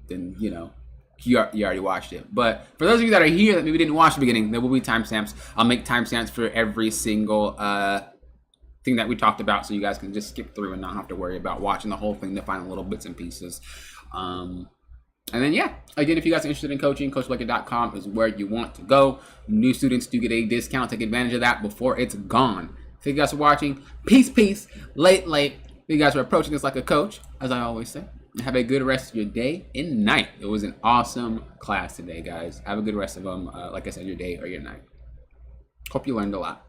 then, you know, you already watched it. But for those of you that are here that maybe didn't watch the beginning, there will be timestamps. I'll make timestamps for every single thing that we talked about, so you guys can just skip through and not have to worry about watching the whole thing to find little bits and pieces. And then, yeah, again, if you guys are interested in coaching, coachblanket.com is where you want to go. New students do get a discount. Take advantage of that before it's gone. Thank you guys for watching. Peace, peace. Late. You guys are approaching this like a coach, as I always say. Have a good rest of your day and night. It was an awesome class today, guys. Have a good rest of them. Like I said, your day or your night. Hope you learned a lot.